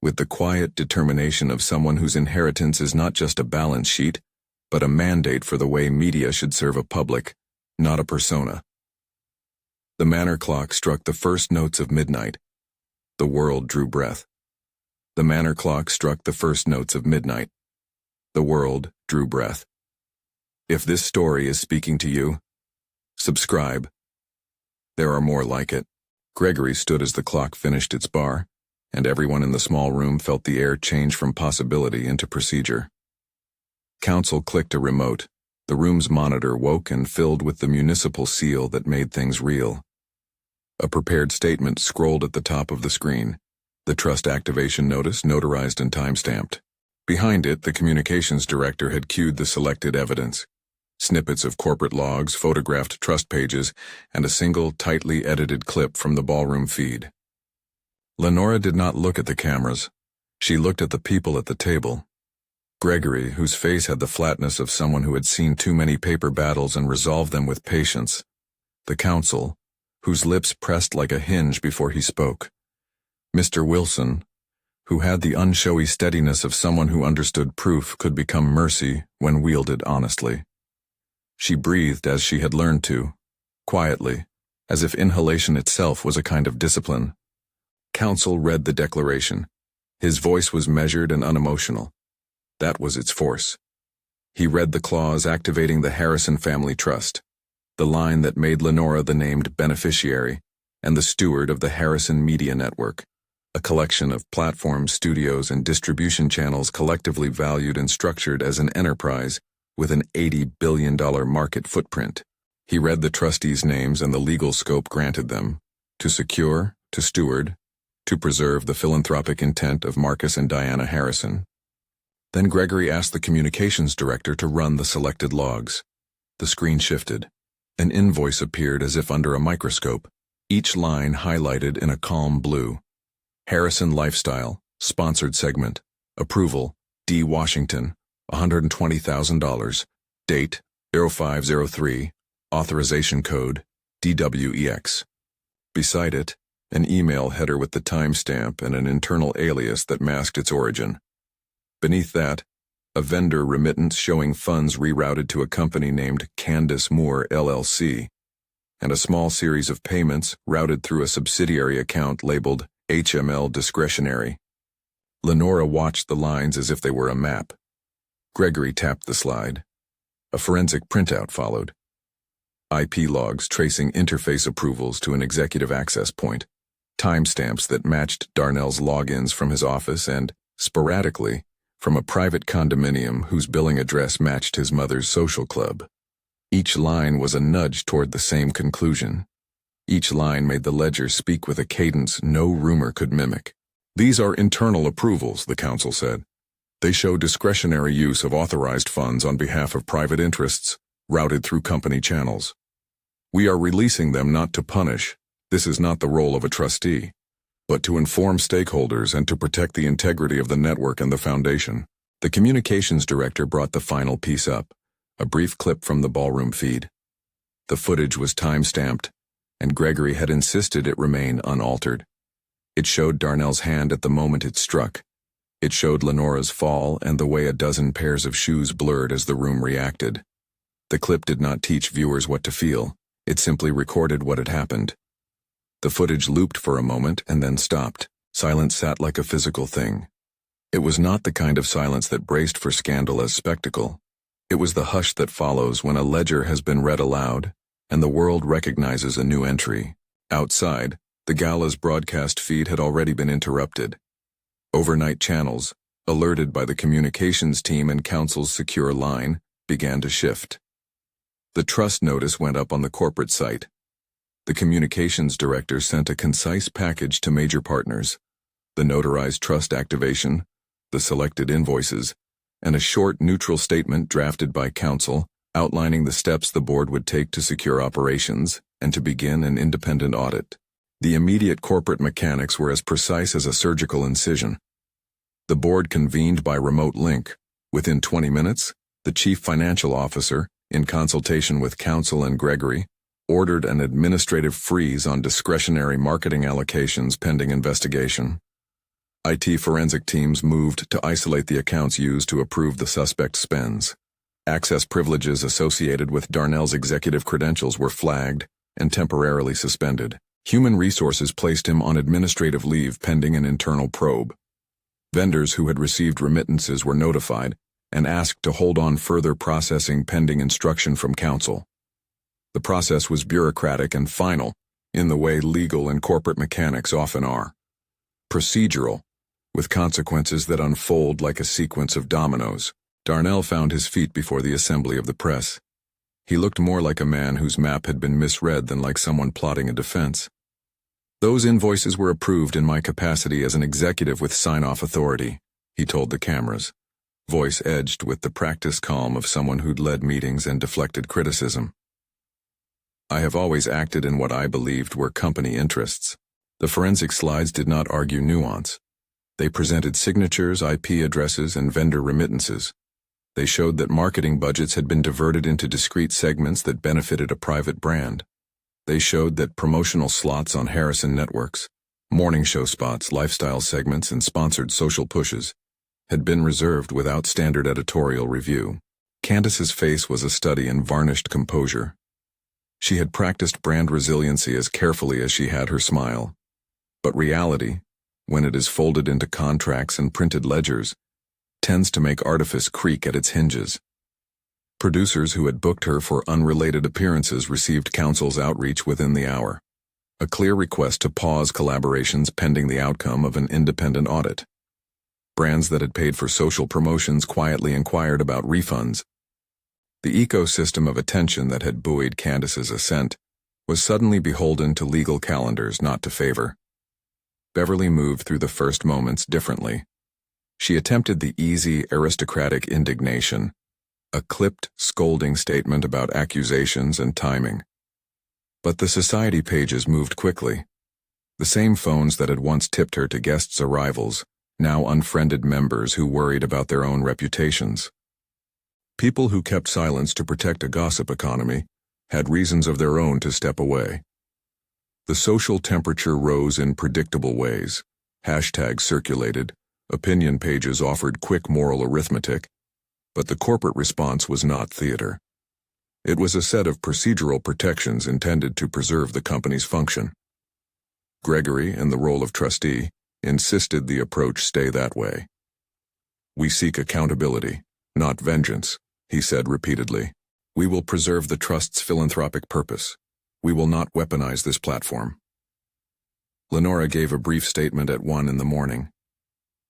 with the quiet determination of someone whose inheritance is not just a balance sheet, but a mandate for the way media should serve a public, not a persona. The manor clock struck the first notes of midnight. The world drew breath. The manor clock struck the first notes of midnight. The world drew breath. If this story is speaking to you, subscribe. There are more like it. Gregory stood as the clock finished its bar, and everyone in the small room felt the air change from possibility into procedure. Counsel clicked a remote. The room's monitor woke and filled with the municipal seal that made things real. A prepared statement scrolled at the top of the screen, the trust activation notice notarized and time-stamped. Behind it, the communications director had cued the selected evidence. Snippets of corporate logs, photographed trust pages, and a single, tightly edited clip from the ballroom feed. Lenora did not look at the cameras. She looked at the people at the table. Gregory, whose face had the flatness of someone who had seen too many paper battles and resolved them with patience. The counsel, whose lips pressed like a hinge before he spoke. Mr. Wilson, who had the unshowy steadiness of someone who understood proof could become mercy when wielded honestly. She breathed as she had learned to, quietly, as if inhalation itself was a kind of discipline. Counsel read the declaration. His voice was measured and unemotional. That was its force. He read the clause activating the Harrison family trust, the line that made Lenora the named beneficiary and the steward of the Harrison Media Network, a collection of platforms, studios, and distribution channels collectively valued and structured as an enterprise with an $80 billion market footprint. He read the trustees' names and the legal scope granted them, to secure, to steward, to preserve the philanthropic intent of Marcus and Diana Harrison. Then Gregory asked the communications director to run the selected logs. The screen shifted. An invoice appeared as if under a microscope, each line highlighted in a calm blue. Harrison Lifestyle, sponsored segment, approval, D. Washington, $120,000, date, 0503, authorization code, DWEX. Beside it, an email header with the timestamp and an internal alias that masked its origin. Beneath that, a vendor remittance showing funds rerouted to a company named Candace Moore LLC, and a small series of payments routed through a subsidiary account labeled HML Discretionary. Lenora watched the lines as if they were a map. Gregory tapped the slide. A forensic printout followed. IP logs tracing interface approvals to an executive access point, timestamps that matched Darnell's logins from his office and, sporadically, from a private condominium whose billing address matched his mother's social club. Each line was a nudge toward the same conclusion. Each line made the ledger speak with a cadence no rumor could mimic. These are internal approvals, the counsel said. They show discretionary use of authorized funds on behalf of private interests, routed through company channels. We are releasing them not to punish. This is not the role of a trustee, but to inform stakeholders and to protect the integrity of the network and the foundation. The communications director brought the final piece up, a brief clip from the ballroom feed. The footage was time-stamped, and Gregory had insisted it remain unaltered. It showed Darnell's hand at the moment it struck. It showed Lenora's fall and the way a dozen pairs of shoes blurred as the room reacted. The clip did not teach viewers what to feel. It simply recorded what had happened. The footage looped for a moment and then stopped. Silence sat like a physical thing. It was not the kind of silence that braced for scandal as spectacle. It was the hush that follows when a ledger has been read aloud and the world recognizes a new entry. Outside, the gala's broadcast feed had already been interrupted. Overnight channels, alerted by the communications team and counsel's secure line, began to shift. The trust notice went up on the corporate site. The communications director sent a concise package to major partners, the notarized trust activation, the selected invoices, and a short neutral statement drafted by counsel outlining the steps the board would take to secure operations and to begin an independent audit. The immediate corporate mechanics were as precise as a surgical incision. The board convened by remote link. Within 20 minutes, the chief financial officer, in consultation with counsel and Gregory, ordered an administrative freeze on discretionary marketing allocations pending investigation. IT forensic teams moved to isolate the accounts used to approve the suspect's spends. Access privileges associated with Darnell's executive credentials were flagged and temporarily suspended. Human Resources placed him on administrative leave pending an internal probe. Vendors who had received remittances were notified and asked to hold on further processing pending instruction from counsel. The process was bureaucratic and final, in the way legal and corporate mechanics often are. Procedural, with consequences that unfold like a sequence of dominoes. Darnell found his feet before the assembly of the press. He looked more like a man whose map had been misread than like someone plotting a defense. "Those invoices were approved in my capacity as an executive with sign-off authority," he told the cameras, voice edged with the practiced calm of someone who'd led meetings and deflected criticism. "I have always acted in what I believed were company interests." The forensic slides did not argue nuance. They presented signatures, IP addresses, and vendor remittances. They showed that marketing budgets had been diverted into discrete segments that benefited a private brand. They showed that promotional slots on Harrison networks, morning show spots, lifestyle segments, and sponsored social pushes had been reserved without standard editorial review. Candace's face was a study in varnished composure. She had practiced brand resiliency as carefully as she had her smile. But reality, when it is folded into contracts and printed ledgers, tends to make artifice creak at its hinges. Producers who had booked her for unrelated appearances received counsel's outreach within the hour. A clear request to pause collaborations pending the outcome of an independent audit. Brands that had paid for social promotions quietly inquired about refunds. The ecosystem of attention that had buoyed Candace's ascent was suddenly beholden to legal calendars not to favor. Beverly moved through the first moments differently. She attempted the easy, aristocratic indignation, a clipped, scolding statement about accusations and timing. But the society pages moved quickly. The same phones that had once tipped her to guests' arrivals, now unfriended members who worried about their own reputations. People who kept silence to protect a gossip economy had reasons of their own to step away. The social temperature rose in predictable ways. Hashtags circulated, opinion pages offered quick moral arithmetic, but the corporate response was not theater. It was a set of procedural protections intended to preserve the company's function. Gregory, in the role of trustee, insisted the approach stay that way. "We seek accountability, not vengeance," he said repeatedly. "We will preserve the trust's philanthropic purpose. We will not weaponize this platform." Lenora gave a brief statement at 1 in the morning.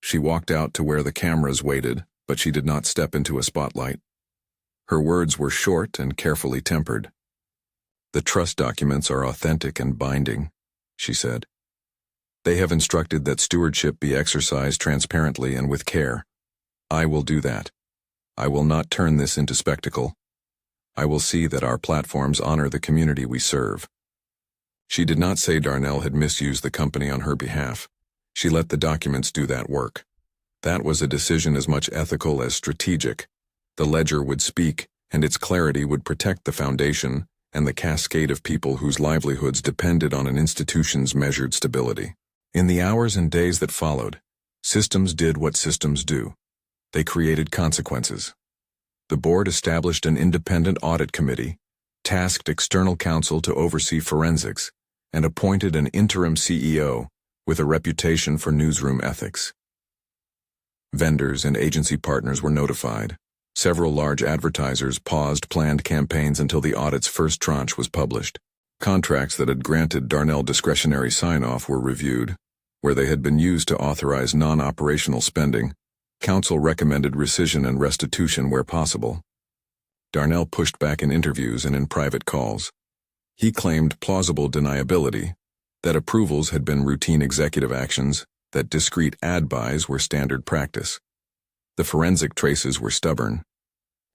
She walked out to where the cameras waited, but she did not step into a spotlight. Her words were short and carefully tempered. "The trust documents are authentic and binding," she said. "They have instructed that stewardship be exercised transparently and with care. I will do that. I will not turn this into spectacle. I will see that our platforms honor the community we serve." She did not say Darnell had misused the company on her behalf. She let the documents do that work. That was a decision as much ethical as strategic. The ledger would speak, and its clarity would protect the foundation and the cascade of people whose livelihoods depended on an institution's measured stability. In the hours and days that followed, systems did what systems do. They created consequences. The board established an independent audit committee, tasked external counsel to oversee forensics, and appointed an interim CEO with a reputation for newsroom ethics. Vendors and agency partners were notified. Several large advertisers paused planned campaigns until the audit's first tranche was published. Contracts that had granted Darnell discretionary sign-off were reviewed. Where they had been used to authorize non-operational spending, counsel recommended rescission and restitution where possible. Darnell pushed back in interviews and in private calls. He claimed plausible deniability, that approvals had been routine executive actions, that discrete ad buys were standard practice. The forensic traces were stubborn.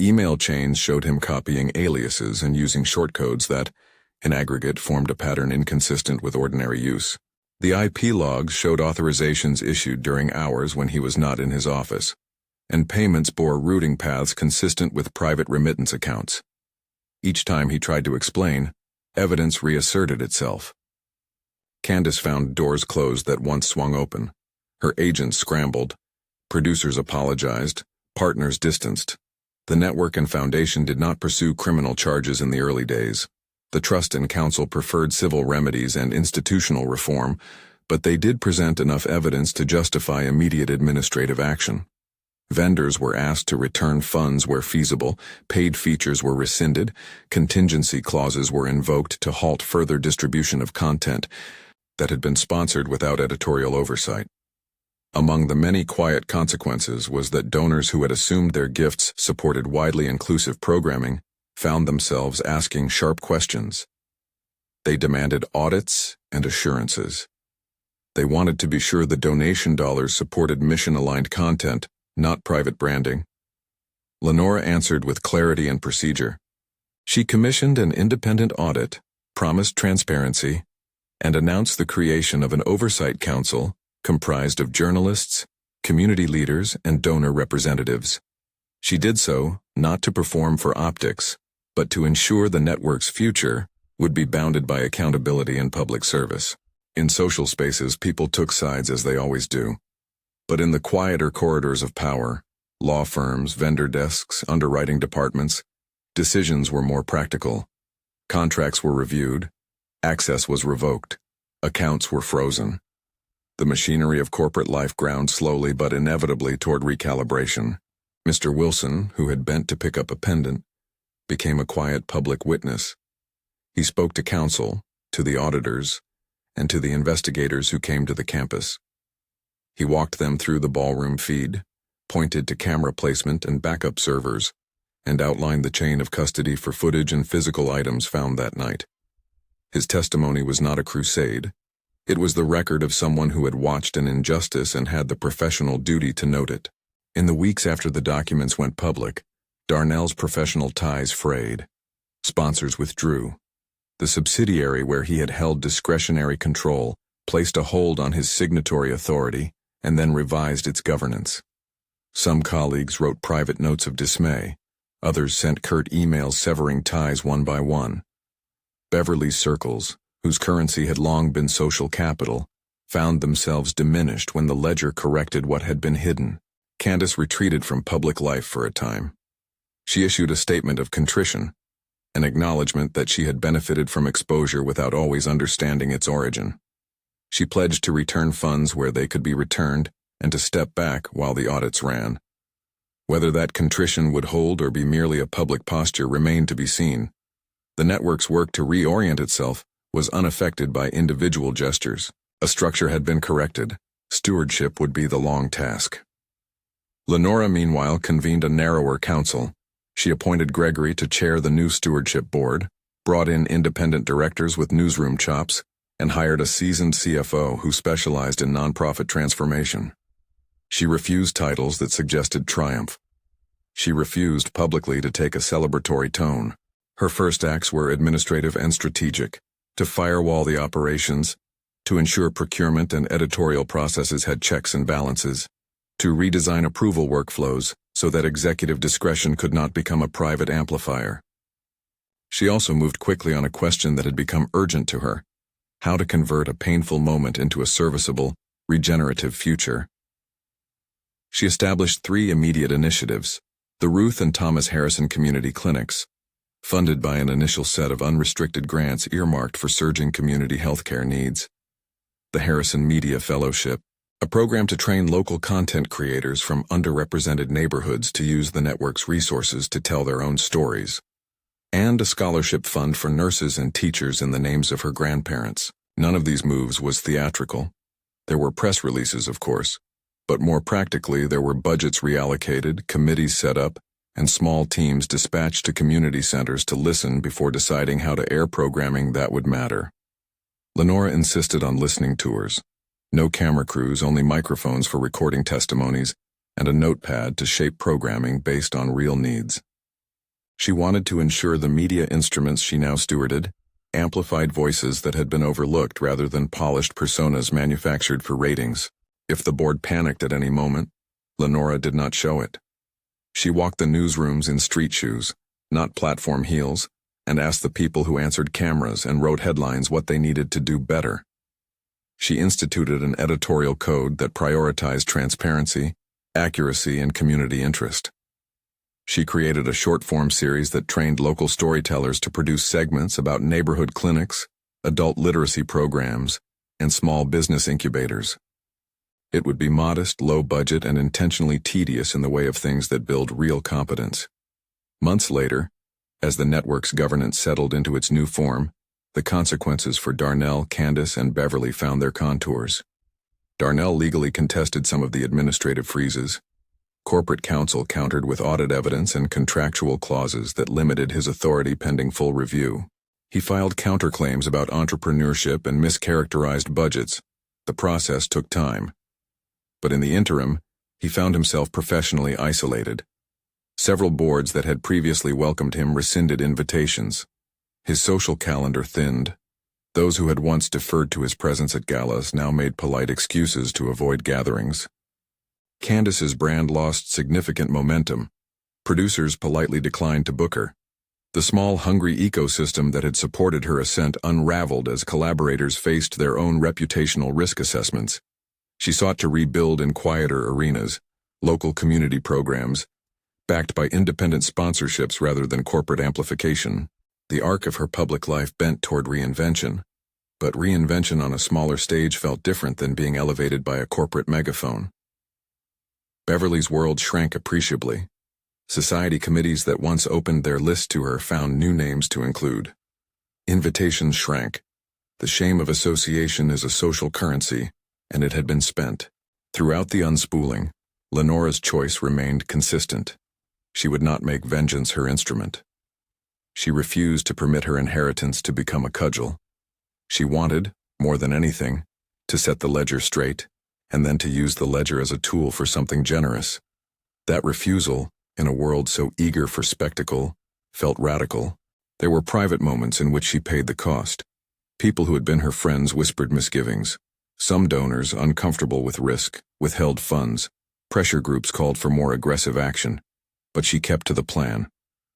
Email chains showed him copying aliases and using shortcodes that, in aggregate, formed a pattern inconsistent with ordinary use. The IP logs showed authorizations issued during hours when he was not in his office, and payments bore routing paths consistent with private remittance accounts. Each time he tried to explain, evidence reasserted itself. Candace found doors closed that once swung open. Her agents scrambled. Producers apologized. Partners distanced. The network and foundation did not pursue criminal charges in the early days. The Trust and Council preferred civil remedies and institutional reform, but they did present enough evidence to justify immediate administrative action. Vendors were asked to return funds where feasible, paid features were rescinded, contingency clauses were invoked to halt further distribution of content that had been sponsored without editorial oversight. Among the many quiet consequences was that donors who had assumed their gifts supported widely inclusive programming found themselves asking sharp questions. They demanded audits and assurances. They wanted to be sure the donation dollars supported mission-aligned content, not private branding. Lenora answered with clarity and procedure. She commissioned an independent audit, promised transparency, and announced the creation of an oversight council comprised of journalists, community leaders, and donor representatives. She did so not to perform for optics, but to ensure the network's future would be bounded by accountability and public service. In social spaces, people took sides as they always do. But in the quieter corridors of power, law firms, vendor desks, underwriting departments, decisions were more practical. Contracts were reviewed, access was revoked, accounts were frozen. The machinery of corporate life ground slowly but inevitably toward recalibration. Mr. Wilson, who had bent to pick up a pendant, became a quiet public witness. He spoke to counsel, to the auditors, and to the investigators who came to the campus. He walked them through the ballroom feed, pointed to camera placement and backup servers, and outlined the chain of custody for footage and physical items found that night. His testimony was not a crusade. It was the record of someone who had watched an injustice and had the professional duty to note it. In the weeks after the documents went public, Darnell's professional ties frayed. Sponsors withdrew. The subsidiary where he had held discretionary control placed a hold on his signatory authority and then revised its governance. Some colleagues wrote private notes of dismay. Others sent curt emails severing ties one by one. Beverly's circles, whose currency had long been social capital, found themselves diminished when the ledger corrected what had been hidden. Candace retreated from public life for a time. She issued a statement of contrition, an acknowledgement that she had benefited from exposure without always understanding its origin. She pledged to return funds where they could be returned and to step back while the audits ran. Whether that contrition would hold or be merely a public posture remained to be seen. The network's work to reorient itself was unaffected by individual gestures. A structure had been corrected. Stewardship would be the long task. Lenora, meanwhile, convened a narrower council. She appointed Gregory to chair the new stewardship board, brought in independent directors with newsroom chops, and hired a seasoned CFO who specialized in nonprofit transformation. She refused titles that suggested triumph. She refused publicly to take a celebratory tone. Her first acts were administrative and strategic, to firewall the operations, to ensure procurement and editorial processes had checks and balances, to redesign approval workflows so that executive discretion could not become a private amplifier. She also moved quickly on a question that had become urgent to her: how to convert a painful moment into a serviceable, regenerative future. She established 3 immediate initiatives: the Ruth and Thomas Harrison Community Clinics, funded by an initial set of unrestricted grants earmarked for surging community healthcare needs; the Harrison Media Fellowship, a program to train local content creators from underrepresented neighborhoods to use the network's resources to tell their own stories; and a scholarship fund for nurses and teachers in the names of her grandparents. None of these moves was theatrical. There were press releases, of course, but more practically there were budgets reallocated, committees set up, and small teams dispatched to community centers to listen before deciding how to air programming that would matter. Lenora insisted on listening tours. No camera crews, only microphones for recording testimonies, and a notepad to shape programming based on real needs. She wanted to ensure the media instruments she now stewarded amplified voices that had been overlooked rather than polished personas manufactured for ratings. If the board panicked at any moment, Lenora did not show it. She walked the newsrooms in street shoes, not platform heels, and asked the people who answered cameras and wrote headlines what they needed to do better. She instituted an editorial code that prioritized transparency, accuracy, and community interest. She created a short-form series that trained local storytellers to produce segments about neighborhood clinics, adult literacy programs, and small business incubators. It would be modest, low-budget, and intentionally tedious in the way of things that build real competence. Months later, as the network's governance settled into its new form, the consequences for Darnell, Candace, and Beverly found their contours. Darnell legally contested some of the administrative freezes. Corporate counsel countered with audit evidence and contractual clauses that limited his authority pending full review. He filed counterclaims about entrepreneurship and mischaracterized budgets. The process took time. But in the interim, he found himself professionally isolated. Several boards that had previously welcomed him rescinded invitations. His social calendar thinned. Those who had once deferred to his presence at galas now made polite excuses to avoid gatherings. Candace's brand lost significant momentum. Producers politely declined to book her. The small, hungry ecosystem that had supported her ascent unraveled as collaborators faced their own reputational risk assessments. She sought to rebuild in quieter arenas, local community programs, backed by independent sponsorships rather than corporate amplification. The arc of her public life bent toward reinvention, but reinvention on a smaller stage felt different than being elevated by a corporate megaphone. Beverly's world shrank appreciably. Society committees that once opened their list to her found new names to include. Invitations shrank. The shame of association is a social currency, and it had been spent. Throughout the unspooling, Lenora's choice remained consistent. She would not make vengeance her instrument. She refused to permit her inheritance to become a cudgel. She wanted, more than anything, to set the ledger straight, and then to use the ledger as a tool for something generous. That refusal, in a world so eager for spectacle, felt radical. There were private moments in which she paid the cost. People who had been her friends whispered misgivings. Some donors, uncomfortable with risk, withheld funds. Pressure groups called for more aggressive action. But she kept to the plan.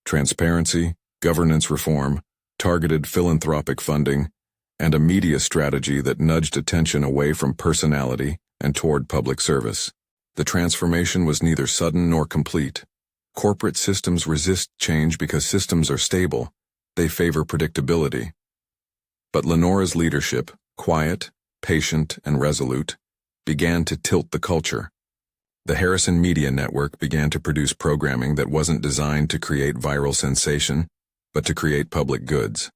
Transparency, governance reform, targeted philanthropic funding, and a media strategy that nudged attention away from personality and toward public service. The transformation was neither sudden nor complete. Corporate systems resist change because systems are stable. They favor predictability. But Lenora's leadership, quiet, patient, and resolute, began to tilt the culture. The Harrison Media Network began to produce programming that wasn't designed to create viral sensation, but to create public goods.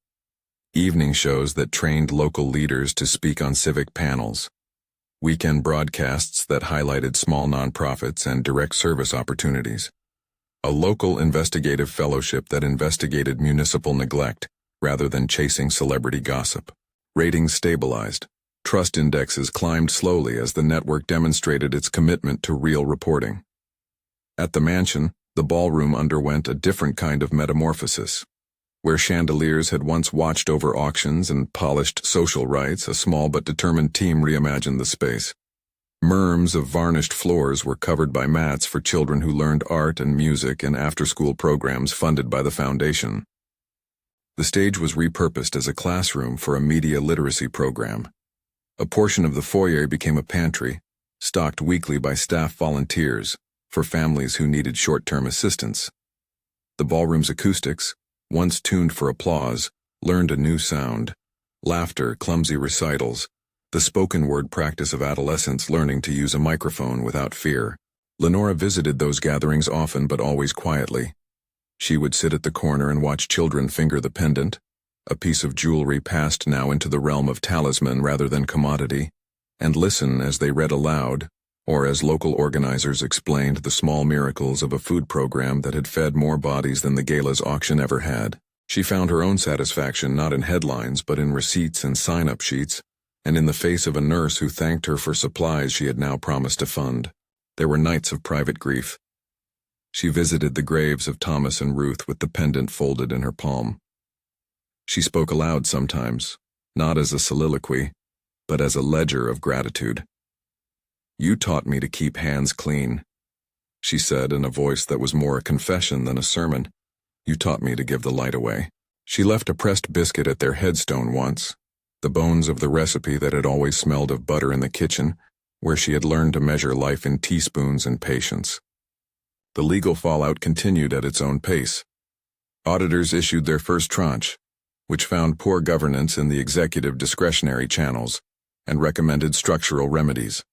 Evening shows that trained local leaders to speak on civic panels. Weekend broadcasts that highlighted small nonprofits and direct service opportunities. A local investigative fellowship that investigated municipal neglect rather than chasing celebrity gossip. Ratings stabilized. Trust indexes climbed slowly as the network demonstrated its commitment to real reporting. At the mansion, the ballroom underwent a different kind of metamorphosis. Where chandeliers had once watched over auctions and polished social rights, a small but determined team reimagined the space. Merms of varnished floors were covered by mats for children who learned art and music in after-school programs funded by the foundation. The stage was repurposed as a classroom for a media literacy program. A portion of the foyer became a pantry, stocked weekly by staff volunteers, for families who needed short-term assistance. The ballroom's acoustics, once tuned for applause, learned a new sound. Laughter, clumsy recitals, the spoken-word practice of adolescents learning to use a microphone without fear. Lenora visited those gatherings often but always quietly. She would sit at the corner and watch children finger the pendant, a piece of jewelry passed now into the realm of talisman rather than commodity, and listen as they read aloud, or as local organizers explained the small miracles of a food program that had fed more bodies than the gala's auction ever had. She found her own satisfaction not in headlines but in receipts and sign-up sheets, and in the face of a nurse who thanked her for supplies she had now promised to fund. There were nights of private grief. She visited the graves of Thomas and Ruth with the pendant folded in her palm. She spoke aloud sometimes, not as a soliloquy, but as a ledger of gratitude. "You taught me to keep hands clean," she said in a voice that was more a confession than a sermon. "You taught me to give the light away." She left a pressed biscuit at their headstone once, the bones of the recipe that had always smelled of butter in the kitchen, where she had learned to measure life in teaspoons and patience. The legal fallout continued at its own pace. Auditors issued their first tranche, which found poor governance in the executive discretionary channels and recommended structural remedies.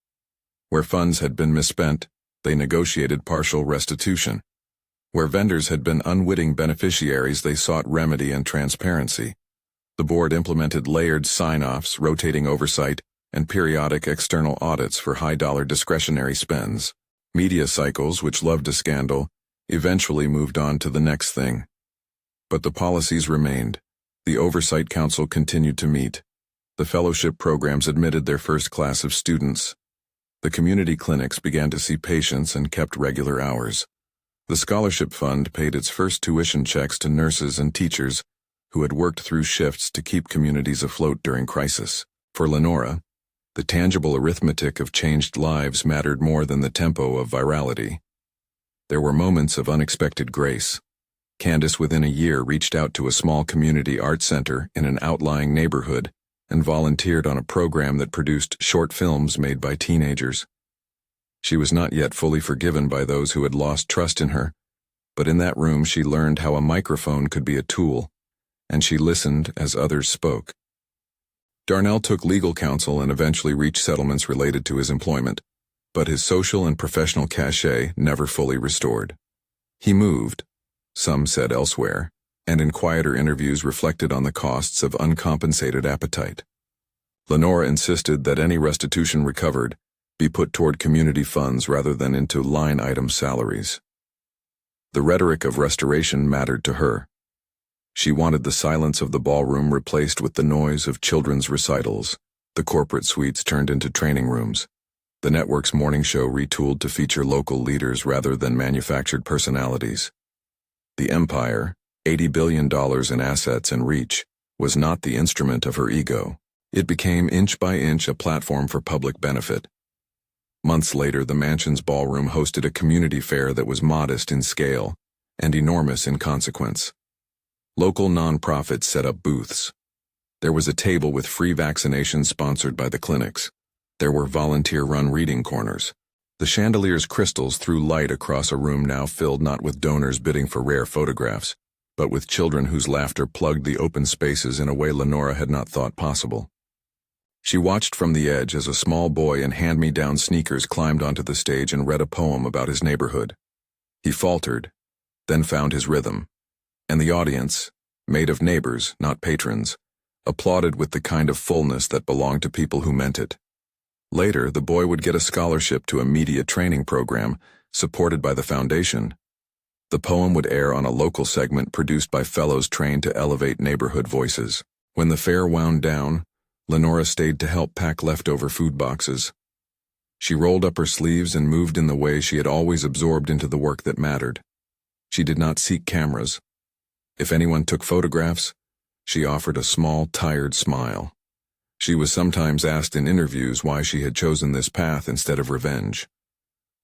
Where funds had been misspent, they negotiated partial restitution. Where vendors had been unwitting beneficiaries, they sought remedy and transparency. The board implemented layered sign-offs, rotating oversight, and periodic external audits for high-dollar discretionary spends. Media cycles, which loved a scandal, eventually moved on to the next thing. But the policies remained. The Oversight Council continued to meet. The fellowship programs admitted their first class of students. The community clinics began to see patients and kept regular hours. The scholarship fund paid its first tuition checks to nurses and teachers who had worked through shifts to keep communities afloat during crisis. For Lenora, the tangible arithmetic of changed lives mattered more than the tempo of virality. There were moments of unexpected grace. Candace, within a year, reached out to a small community art center in an outlying neighborhood and volunteered on a program that produced short films made by teenagers. She was not yet fully forgiven by those who had lost trust in her, but in that room she learned how a microphone could be a tool, and she listened as others spoke. Darnell took legal counsel and eventually reached settlements related to his employment, but his social and professional cachet never fully restored. He moved, some said elsewhere, and in quieter interviews reflected on the costs of uncompensated appetite. Lenora insisted that any restitution recovered be put toward community funds rather than into line-item salaries. The rhetoric of restoration mattered to her. She wanted the silence of the ballroom replaced with the noise of children's recitals, the corporate suites turned into training rooms, the network's morning show retooled to feature local leaders rather than manufactured personalities. The empire, $80 billion in assets and reach, was not the instrument of her ego. It became inch by inch a platform for public benefit. Months later, the mansion's ballroom hosted a community fair that was modest in scale and enormous in consequence. Local nonprofits set up booths. There was a table with free vaccinations sponsored by the clinics. There were volunteer-run reading corners. The chandelier's crystals threw light across a room now filled not with donors bidding for rare photographs, but with children whose laughter plugged the open spaces in a way Lenora had not thought possible. She watched from the edge as a small boy in hand-me-down sneakers climbed onto the stage and read a poem about his neighborhood. He faltered, then found his rhythm, and the audience, made of neighbors, not patrons, applauded with the kind of fullness that belonged to people who meant it. Later, the boy would get a scholarship to a media training program supported by the foundation. The poem would air on a local segment produced by fellows trained to elevate neighborhood voices. When the fair wound down, Lenora stayed to help pack leftover food boxes. She rolled up her sleeves and moved in the way she had always absorbed into the work that mattered. She did not seek cameras. If anyone took photographs, she offered a small, tired smile. She was sometimes asked in interviews why she had chosen this path instead of revenge.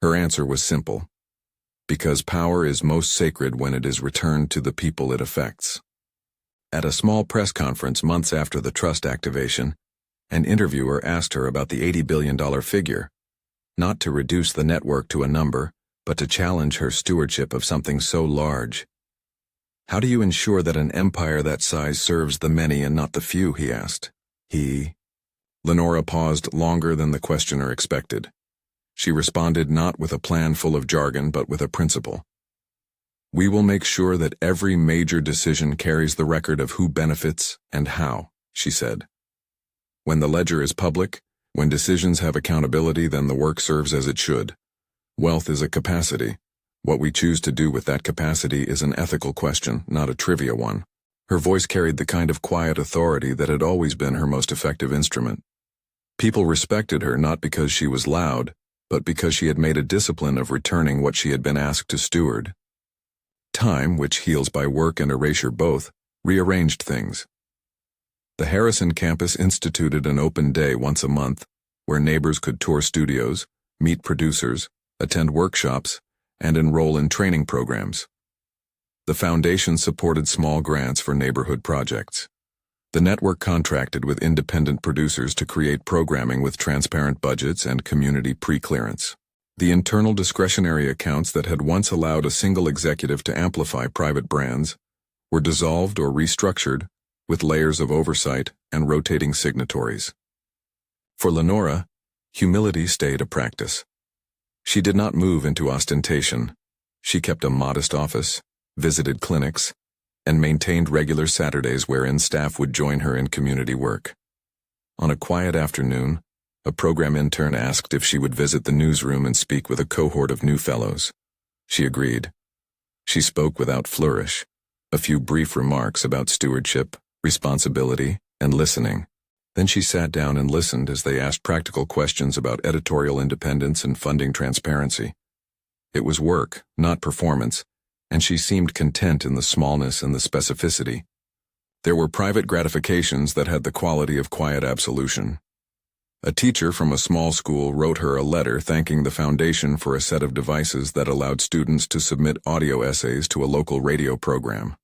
Her answer was simple: because power is most sacred when it is returned to the people it affects. At a small press conference months after the trust activation, an interviewer asked her about the $80 billion figure, not to reduce the network to a number, but to challenge her stewardship of something so large. "How do you ensure that an empire that size serves the many and not the few?" he asked. Lenora paused longer than the questioner expected. She responded not with a plan full of jargon, but with a principle. "We will make sure that every major decision carries the record of who benefits and how," she said. "When the ledger is public, when decisions have accountability, then the work serves as it should. Wealth is a capacity. What we choose to do with that capacity is an ethical question, not a trivia one." Her voice carried the kind of quiet authority that had always been her most effective instrument. People respected her not because she was loud, but because she had made a discipline of returning what she had been asked to steward. Time, which heals by work and erasure both, rearranged things. The Harrison campus instituted an open day once a month, where neighbors could tour studios, meet producers, attend workshops, and enroll in training programs. The foundation supported small grants for neighborhood projects. The network contracted with independent producers to create programming with transparent budgets and community pre-clearance. The internal discretionary accounts that had once allowed a single executive to amplify private brands were dissolved or restructured with layers of oversight and rotating signatories. For Lenora, humility stayed a practice. She did not move into ostentation. She kept a modest office, visited clinics, and maintained regular Saturdays wherein staff would join her in community work. On a quiet afternoon, a program intern asked if she would visit the newsroom and speak with a cohort of new fellows. She agreed. She spoke without flourish, a few brief remarks about stewardship, responsibility, and listening. Then she sat down and listened as they asked practical questions about editorial independence and funding transparency. It was work, not performance, and she seemed content in the smallness and the specificity. There were private gratifications that had the quality of quiet absolution. A teacher from a small school wrote her a letter thanking the foundation for a set of devices that allowed students to submit audio essays to a local radio program.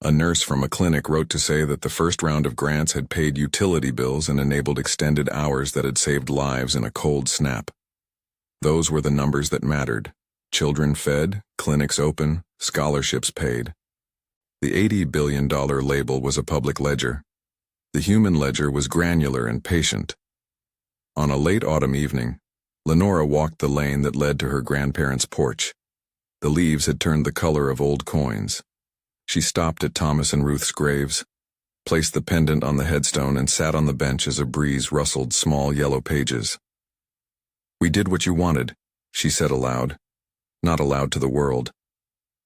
A nurse from a clinic wrote to say that the first round of grants had paid utility bills and enabled extended hours that had saved lives in a cold snap. Those were the numbers that mattered. Children fed, clinics open, scholarships paid. The $80 billion label was a public ledger. The human ledger was granular and patient. On a late autumn evening, Lenora walked the lane that led to her grandparents' porch. The leaves had turned the color of old coins. She stopped at Thomas and Ruth's graves, placed the pendant on the headstone, and sat on the bench as a breeze rustled small yellow pages. "We did what you wanted," she said aloud. Not aloud to the world,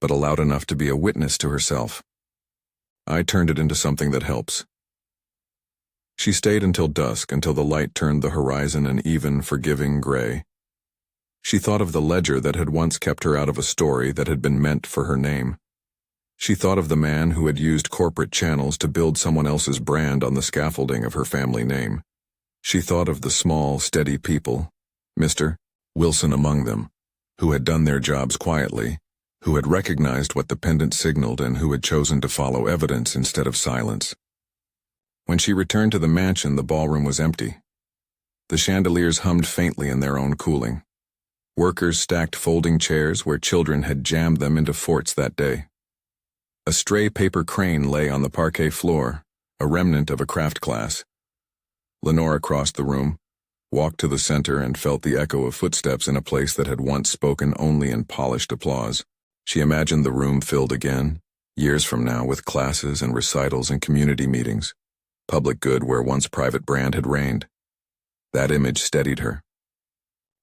but aloud enough to be a witness to herself. "I turned it into something that helps." She stayed until dusk, until the light turned the horizon an even, forgiving gray. She thought of the ledger that had once kept her out of a story that had been meant for her name. She thought of the man who had used corporate channels to build someone else's brand on the scaffolding of her family name. She thought of the small, steady people, Mr. Wilson among them, who had done their jobs quietly, who had recognized what the pendant signaled, and who had chosen to follow evidence instead of silence. When she returned to the mansion, the ballroom was empty. The chandeliers hummed faintly in their own cooling. Workers stacked folding chairs where children had jammed them into forts that day. A stray paper crane lay on the parquet floor, a remnant of a craft class. Lenora crossed the room, walked to the center, and felt the echo of footsteps in a place that had once spoken only in polished applause. She imagined the room filled again, years from now, with classes and recitals and community meetings, public good where once private brand had reigned. That image steadied her.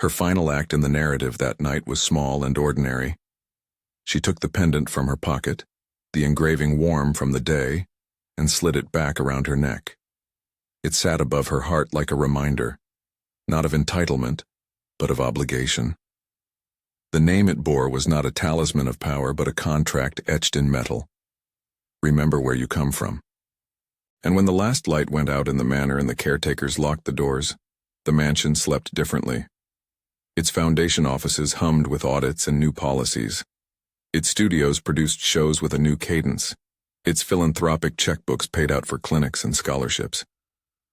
Her final act in the narrative that night was small and ordinary. She took the pendant from her pocket, the engraving warm from the day, and slid it back around her neck. It sat above her heart like a reminder, not of entitlement, but of obligation. The name it bore was not a talisman of power, but a contract etched in metal. Remember where you come from. And when the last light went out in the manor and the caretakers locked the doors, the mansion slept differently. Its foundation offices hummed with audits and new policies. Its studios produced shows with a new cadence. Its philanthropic checkbooks paid out for clinics and scholarships.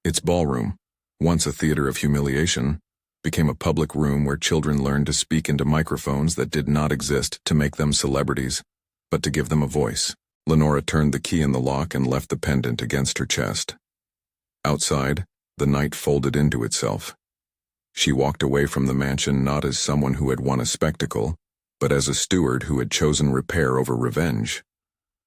Its ballroom, once a theater of humiliation, became a public room where children learned to speak into microphones that did not exist to make them celebrities, but to give them a voice. Lenora turned the key in the lock and left the pendant against her chest. Outside, the night folded into itself. She walked away from the mansion not as someone who had won a spectacle, but as a steward who had chosen repair over revenge.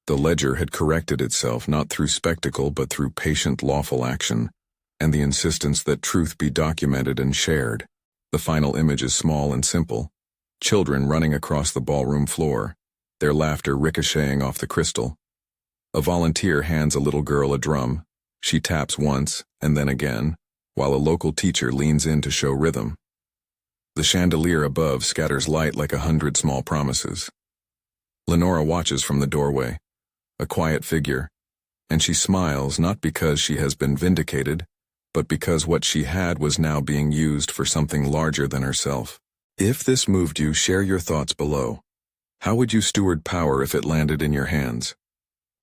The ledger had corrected itself not through spectacle but through patient lawful action, and the insistence that truth be documented and shared. The final image is small and simple. Children running across the ballroom floor, their laughter ricocheting off the crystal. A volunteer hands a little girl a drum. She taps once, and then again, while a local teacher leans in to show rhythm. The chandelier above scatters light like 100 small promises. Lenora watches from the doorway, a quiet figure, and she smiles not because she has been vindicated, but because what she had was now being used for something larger than herself. If this moved you, share your thoughts below. How would you steward power if it landed in your hands?